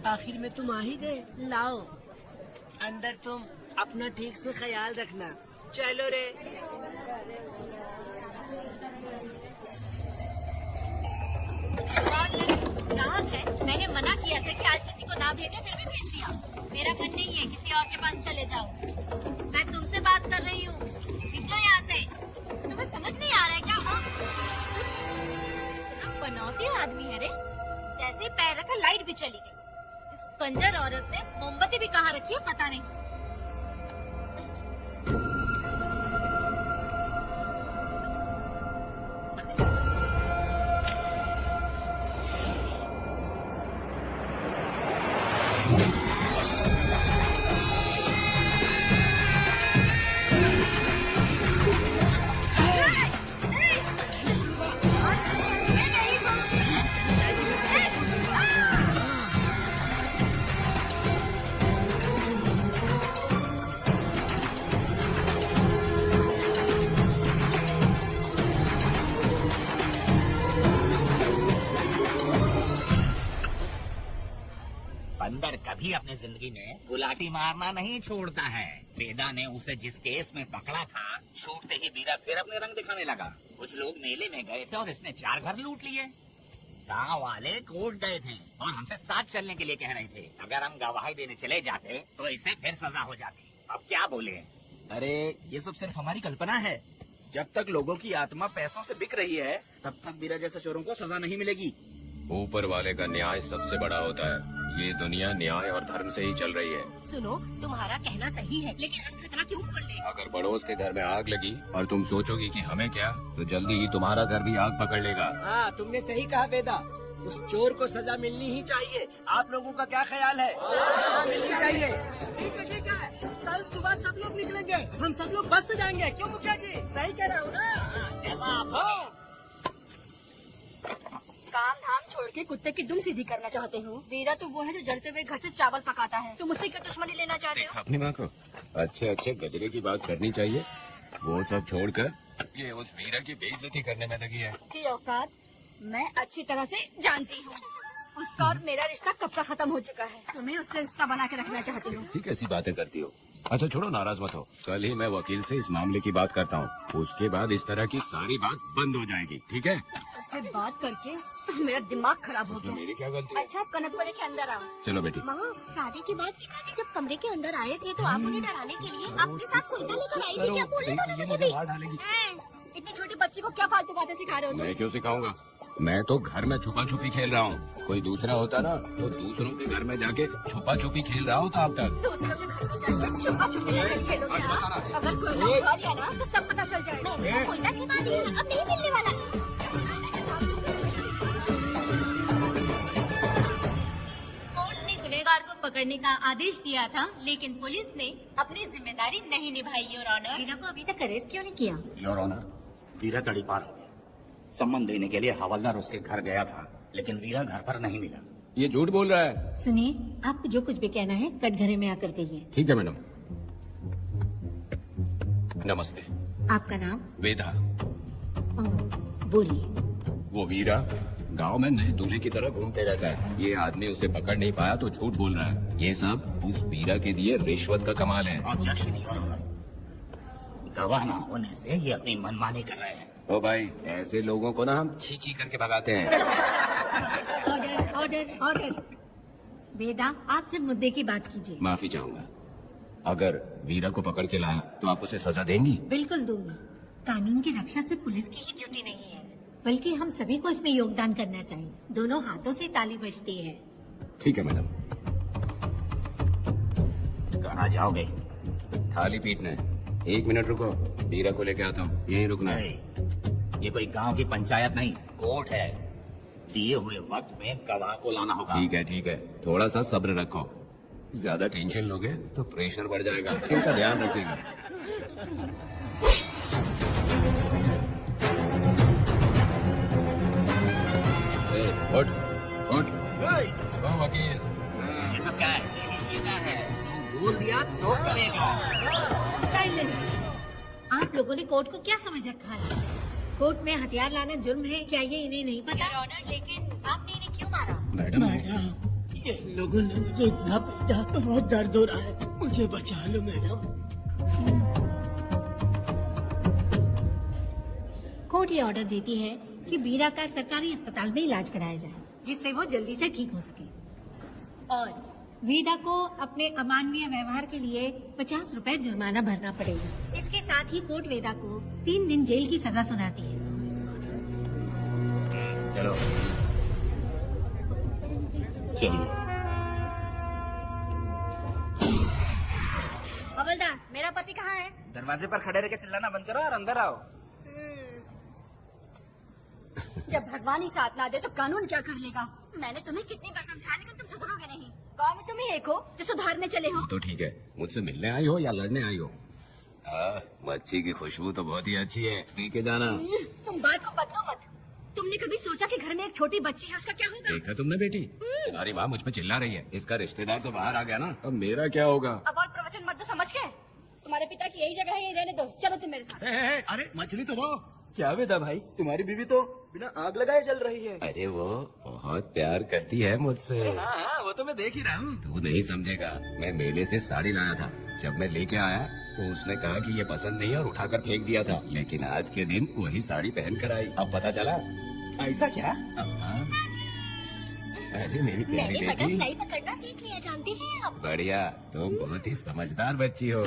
आखिर में तुम आ ही गए। लाओ अंदर, तुम अपना ठीक से ख्याल रखना। चलो रे। ग्राहक है, मैंने मना किया था कि आज किसी को ना भेजे, फिर भी भेज दिया। मेरा मन नहीं है किसी और के पास चले जाओ। मैं तुमसे बात कर रही हूँ, निकलो यहाँ से। तुम्हें समझ नहीं आ रहा है क्या? बनौती आदमी है रे, जैसे ही पैर रखा लाइट भी चली गई। इस कंजर औरत ने मोमबत्ती भी कहाँ रखी है पता नहीं। बंदर कभी अपनी जिंदगी में गुलाटी मारना नहीं छोड़ता है। वेदा ने उसे जिस केस में पकड़ा था, छूटते ही वीरा फिर अपने रंग दिखाने लगा। कुछ लोग मेले में गए थे और इसने 4 घर लूट लिए। गांव वाले कोर्ट गए थे और हमसे साथ चलने के लिए कह रहे थे। अगर हम गवाही देने चले जाते तो इसे फिर सजा हो जाती। अब क्या बोले? अरे ये सब सिर्फ हमारी कल्पना है। जब तक लोगों की आत्मा पैसों से बिक रही है, तब तक वीरा जैसे चोरों को सजा नहीं मिलेगी। ऊपर वाले का न्याय सबसे बड़ा होता है। ये दुनिया न्याय और धर्म से ही चल रही है। सुनो, तुम्हारा कहना सही है, लेकिन हम खतरा क्यों खोल ले? अगर पड़ोस के घर में आग लगी और तुम सोचोगी कि हमें क्या, तो जल्दी ही तुम्हारा घर भी आग पकड़ लेगा। हाँ, तुमने सही कहा वेदा। उस चोर को सजा मिलनी ही चाहिए। आप लोगों का क्या ख्याल है? मिलनी चाहिए। ठीक है, कल सुबह सब लोग निकलेंगे। हम सब लोग बस से जाएंगे। क्यों मुखिया जी? सही कह रहा हूँ ना? काम धाम छोड़ के कुत्ते की दुम सीधी करना चाहते हो? वीरा तो वो है जो जलते हुए घर से चावल पकाता है। तुम उससे क्या दुश्मनी लेना चाहते हो? अपनी माँ को अच्छे अच्छे गजरे की बात करनी चाहिए। वो सब छोड़कर ये उस वीरा की बेइज्जती करने में लगी है। उसकी औकात मैं अच्छी तरह से जानती हूँ। उसका और मेरा रिश्ता कब का खत्म हो चुका है। तुम्हें उससे रिश्ता बना के रखना चाहती हूँ। ऐसी कैसी बातें करती हो? अच्छा छोड़ो, नाराज मत हो। कल ही मैं वकील से इस मामले की बात करता हूँ। उसके बाद इस तरह की सारी बात बंद हो जाएगी, ठीक है? उससे बात करके मेरा दिमाग खराब हो गया। मेरी क्या गलती है? अच्छा, कनक को लेके अंदर आओ। चलो बेटी। माँ, शादी के बाद पिताजी जब कमरे के अंदर आए थे तो आप उन्हें डराने के लिए अपने साथ कोयता लेकर आई थी। क्या बोले दोनों मुझे भी? इतनी छोटी बच्ची को क्या फालतू बातें सिखा रहे हो तुम? मैं क्यों सिखाऊंगा? मैं तो घर में छुपा छुपी खेल रहा हूँ। कोई दूसरा होता ना तो दूसरों के घर में जाके छुपा छुपी खेल रहा होता अब तक। दूसरों के घर में जाके छुपा छुपी कैसे खेलोगे आप? अगर कोयला छुपा लिया ना तो सब पता चल जाएगा। मैंने कोयला छुपा दिया, अब नहीं मिलने वाला। कोर्ट ने गुनहगार को पकड़ने का आदेश दिया था, लेकिन पुलिस ने अपनी जिम्मेदारी नहीं निभाई। योर ऑनर, वीरा को अभी तक अरेस्ट क्यों नहीं किया? योर ऑनर, वीरा तड़ी पार हो गया। सम्मान देने के लिए हवलदार उसके घर गया था, लेकिन वीरा घर पर नहीं मिला। ये झूठ बोल रहा है। सुनिए, आपको जो कुछ भी कहना है कटघरे में आकर कहिए। ठीक है मैडम। नमस्ते। आपका नाम? वेदा। बोलिए। वो वीरा गांव में नए दूल्हे की तरह घूमते रहता है। ये आदमी उसे पकड़ नहीं पाया तो झूठ बोल रहा है। ये सब उस वीरा के दिए रिश्वत का कमाल है। ऑब्जेक्शन योर ऑनर, गवाह न होने से ये अपनी मनमानी कर रहे हैं। ओ भाई, ऐसे लोगों को ना हम छी करके भगाते हैं। Order order order. वेदा, आपसे मुद्दे की बात कीजिए। माफी चाहूंगा। अगर वीरा को पकड़ के लाया तो आप उसे सजा देंगी? बिल्कुल दूंगी। कानून की रक्षा सिर्फ पुलिस की ही ड्यूटी नहीं है, बल्कि हम सभी को इसमें योगदान करना चाहिए। दोनों हाथों से ताली बजती है। ठीक है मैडम। कहाँ जाओगे? थाली पीटने। 1 मिनट रुको, वीरा को लेके आता हूँ। यहीं रुकना है। ये कोई गांव की पंचायत नहीं, कोर्ट है। दिए हुए वक्त में गवाह को लाना होगा। ठीक है, थोड़ा सा सब्र रखो। ज्यादा टेंशन लोगे तो प्रेशर बढ़ जाएगा। इनका ध्यान रखिएगा। वकील। ये सब क्या है? ये वेदा है, तो बोल दिया तो करेगा। साइलेंस। आप लोगों ने कोर्ट को क्या समझ रखा है? कोर्ट में हथियार लाना जुर्म है, क्या ये इन्हें नहीं पता? ऑनर, लेकिन आपने इन्हें क्यों मारा? मैडम, ये लोगों ने मुझे इतना पीटा, बहुत दर्द हो रहा है, मुझे बचा लो मैडम। कोर्ट ये ऑर्डर देती है कि वीरा का सरकारी अस्पताल में इलाज कराया जाए, जिससे वो जल्दी से ठीक हो सके। और वीरा को अपने अमानवीय व्यवहार के लिए 50 रुपए जुर्माना भरना पड़ेगा। इसके साथ ही कोर्ट वेदा को 3 दिन जेल की सजा सुनाती है। चलो चलिए। हवलदार, मेरा पति कहाँ है? दरवाजे पर खड़े रह के चिल्लाना बंद करो और अंदर आओ। जब भगवान ही साथ ना दे तो कानून क्या कर लेगा? मैंने तुम्हें कितनी बार समझाया लेकिन तुम सुधरोगे नहीं। गाँव में तुम ही एक हो जो सुधारने चले हो। तो ठीक है, मुझसे मिलने आई हो या लड़ने आई हो? मच्छी की खुशबू तो बहुत ही अच्छी है, पी के जाना। तुम बात को बदलो मत। तुमने कभी सोचा कि घर में एक छोटी बच्ची है, उसका क्या होगा? देखा तुमने बेटी, तुम्हारी माँ मुझ पे चिल्ला रही है। इसका रिश्तेदार तो बाहर आ गया ना, अब मेरा क्या होगा? अब और प्रवचन मत दो, समझ गए? तुम्हारे पिता की यही जगह है, यही रहने दो। चलो तुम मेरे साथ। अरे मछली तो दो। क्या वेदा भाई, तुम्हारी बीवी तो बिना आग लगाए चल रही है। अरे वो बहुत प्यार करती है मुझसे। हाँ, वो तो मैं देख ही रहा हूँ। तू नहीं समझेगा, मैं मेले से साड़ी लाया था। जब मैं लेके आया तो उसने कहा कि ये पसंद नहीं है और उठाकर फेंक दिया था, लेकिन आज के दिन वही साड़ी पहन कर आई। अब पता चला। ऐसा क्या? अरे मेरी प्यारी मैंने बेटी, बटरफ्लाई पकड़ना सीख लिया, जानती हैं आप? बढ़िया, तुम बहुत ही समझदार बच्ची हो।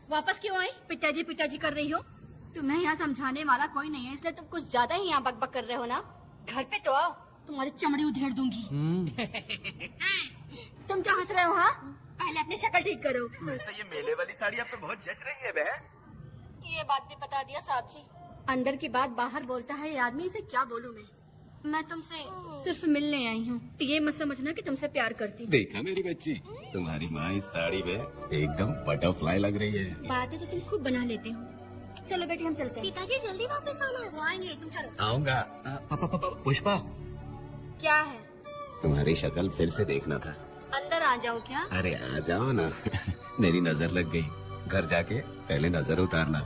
वापस क्यों आई? पिताजी कर रही हो? तुम्हें यहाँ समझाने वाला कोई नहीं है, इसलिए तुम कुछ ज्यादा ही यहाँ बकबक कर रहे हो ना। घर पे तो आओ, तुम्हारी चमड़ी उधेड़ दूंगी। तुम क्या हंस रहे हो? हाँ, पहले अपनी शक्ल ठीक करो। वैसे ये मेले वाली साड़ी आप पे बहुत जच रही है बहन। ये बात भी बता दिया साहब जी। अंदर की बात बाहर बोलता है ये आदमी, इसे क्या बोलूं मैं तुमसे सिर्फ मिलने आई हूँ। ये मत समझना कि तुमसे प्यार करती हूँ। देखा मेरी बच्ची, तुम्हारी माँ इस साड़ी में एकदम बटरफ्लाई लग रही है। बातें तो तुम खूब बना लेते हो। चलो बेटी हम चलते हैं। पिताजी जल्दी वापस आना। वो आएंगे, तुम चलो। आऊंगा। पुष्पा, क्या है? तुम्हारी शक्ल फिर से देखना था। अंदर आ जाओ क्या? अरे आ जाओ ना। मेरी नजर लग गई, घर जाके पहले नजर उतारना।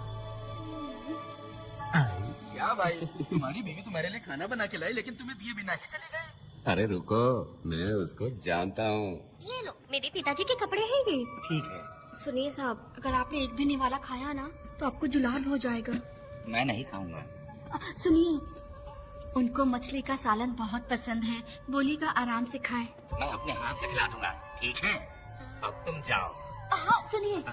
क्या भाई, तुम्हारी बीवी तुम्हारे लिए खाना बना के लाई, लेकिन तुम्हें दिए बिना ही चली गई। अरे रुको, मैं उसको जानता हूँ। ये लो, मेरे पिताजी के कपड़े हैं ये। ठीक है। सुनिए साहब, अगर आपने एक भी निवाला खाया ना तो आपको जुलाब हो जाएगा। मैं नहीं खाऊंगा। सुनिए, उनको मछली का सालन बहुत पसंद है, बोलिएगा आराम से खाएं। मैं अपने हाथ से खिला दूंगा, ठीक है? अब तुम जाओ। हाँ सुनिए,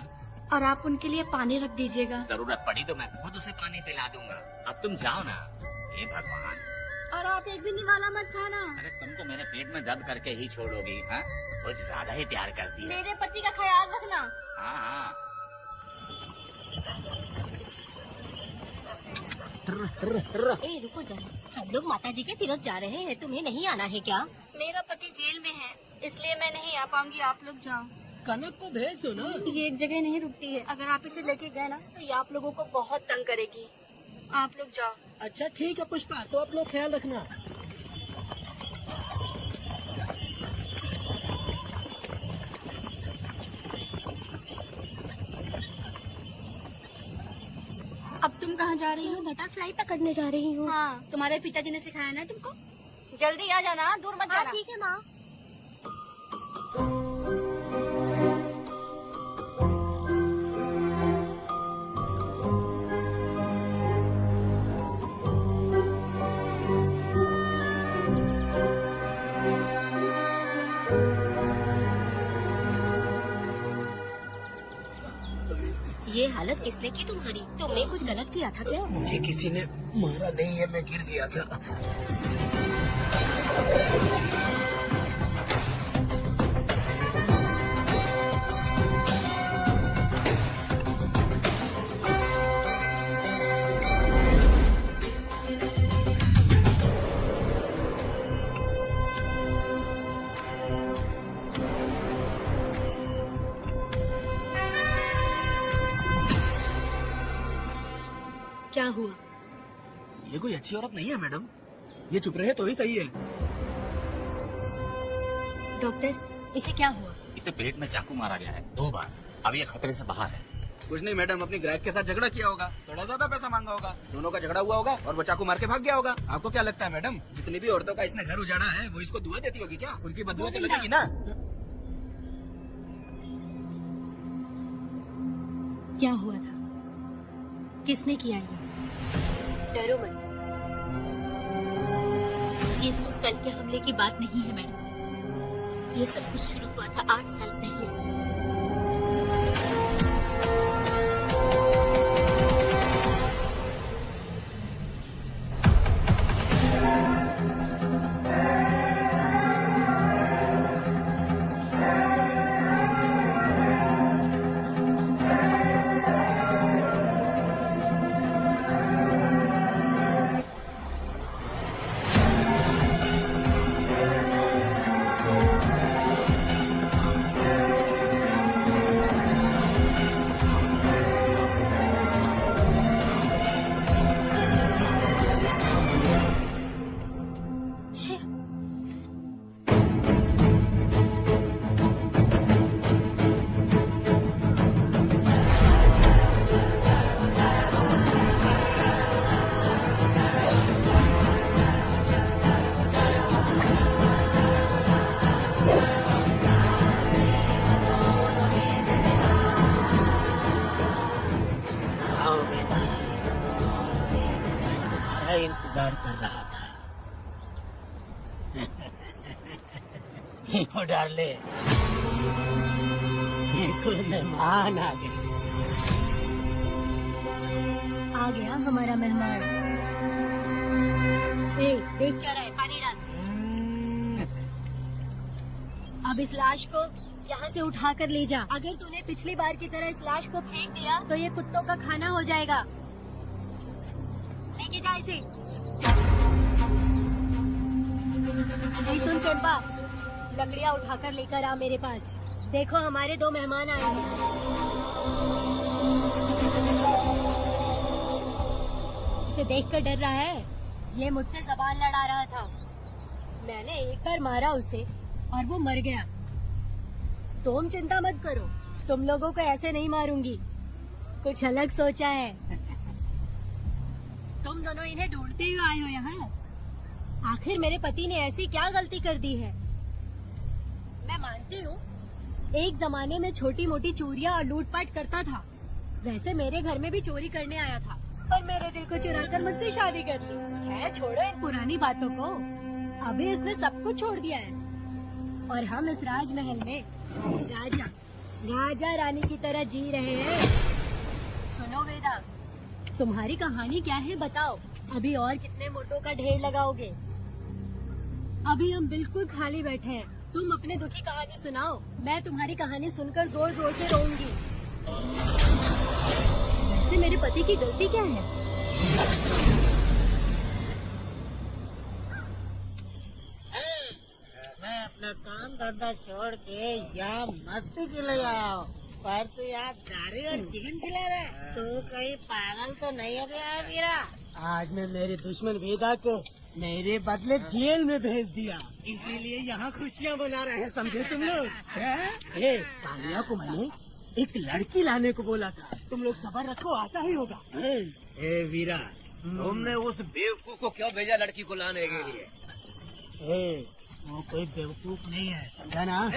और आप उनके लिए पानी रख दीजिएगा। जरूरत पड़ी तो मैं खुद उसे पानी पिला दूंगा। अब तुम जाओ ना। हे भगवान। और आप एक भी निवाला मत खाना। अरे तुम तो मेरे पेट में दर्द करके ही छोड़ोगी। हाँ, कुछ ज्यादा ही प्यार करती है। मेरे पति का ख्याल रखना। हाँ हाँ। ए रुको जरा, हम लोग माता जी के तीर्थ जा रहे हैं, तुम्हें नहीं आना है क्या? मेरा पति जेल में है, इसलिए मैं नहीं आ पाऊंगी। आप लोग जाओ। कनक को भेज दो ना। ये एक जगह नहीं रुकती है, अगर आप इसे लेके गए ना तो ये आप लोगों को बहुत तंग करेगी। आप लोग जाओ। अच्छा ठीक है पुष्पा, तो आप लोग ख्याल रखना। अब तुम कहाँ जा रही हो? बटरफ्लाई पकड़ने जा रही हूँ। हाँ, तुम्हारे पिताजी ने सिखाया ना तुमको। जल्दी आ जाना, दूर मत जाना। ठीक है माँ। ये हालत किसने की तुम्हारी? तुमने कुछ गलत किया था क्या? मुझे किसी ने मारा नहीं है, मैं गिर गया था। क्या हुआ? ये कोई अच्छी औरत नहीं है मैडम, ये चुप रहे तो ही सही है। डॉक्टर इसे क्या हुआ? इसे पेट में चाकू मारा गया है 2 बार। अब ये खतरे से बाहर है। कुछ नहीं मैडम, अपनी ग्राहक के साथ झगड़ा किया होगा, थोड़ा ज्यादा पैसा मांगा होगा, दोनों का झगड़ा हुआ होगा और वो चाकू मार के भाग गया होगा। आपको क्या लगता है मैडम, जितनी भी औरतों का इसने घर उजाड़ा है वो इसको दुआ देती होगी क्या? उनकी बदुआ तो लगेगी ना। क्या हुआ था? किसने किया ये? डरो मत। ये सब कल के हमले की बात नहीं है मैडम। ये सब कुछ शुरू हुआ था 8 साल पहले। आओ बेटा, मैं तुम्हारा इंतजार कर रहा था। देखो डार्ले, देखो मेहमान आ गए। आ गया हमारा मेहमान। ए, देख क्या रहा है? पानी डाल। अब इस लाश को यहाँ से उठा कर ले जा। अगर तूने पिछली बार की तरह इस लाश को फेंक दिया तो ये कुत्तों का खाना हो जाएगा। लेके जा इसे। नहीं सुन केम्पा, लकड़ियाँ उठाकर लेकर आ मेरे पास। देखो हमारे 2 मेहमान आए हैं। इसे देखकर डर रहा है? ये मुझसे जबान लड़ा रहा था। मैंने एक बार मारा उसे और वो मर गया। तुम चिंता मत करो, तुम लोगों को ऐसे नहीं मारूंगी। कुछ अलग सोचा है। तुम दोनों इन्हें ढूंढते हुए आए हो यहाँ। आखिर मेरे पति ने ऐसी क्या गलती कर दी है? मैं मानती हूँ एक जमाने में छोटी मोटी चोरियाँ और लूटपाट करता था। वैसे मेरे घर में भी चोरी करने आया था, पर मेरे दिल को चुराकर मुझसे शादी कर ली। खैर छोड़ो इन पुरानी बातों को। अभी इसने सब कुछ छोड़ दिया है और हम इस राजमहल में राजा रानी की तरह जी रहे हैं। सुनो वेदा, तुम्हारी कहानी क्या है बताओ? अभी और कितने मुर्दों का ढेर लगाओगे? अभी हम बिल्कुल खाली बैठे हैं। तुम अपने दुखी कहानी सुनाओ, मैं तुम्हारी कहानी सुनकर जोर जोर से रोऊंगी। वैसे मेरे पति की गलती क्या है? मैं अपना काम धंधा छोड़ के यहाँ मस्ती के लिए आया हूँ, पर तू यहाँ गाड़ी और चिकन खिला रहा है। तू कहीं पागल तो नहीं हो गया है मेरा? आज मैं मेरे दुश्मन वेदा को मेरे बदले जेल में भेज दिया, इसीलिए यहाँ खुशियाँ मना रहे हैं, समझे तुम लोग? कालिया को मैंने एक लड़की लाने को बोला था, तुम लोग सब्र रखो, आता ही होगा। ए वीरा, तुमने उस बेवकूफ को क्यों भेजा लड़की को लाने के लिए? वो कोई बेवकूफ नहीं है, समझा ना?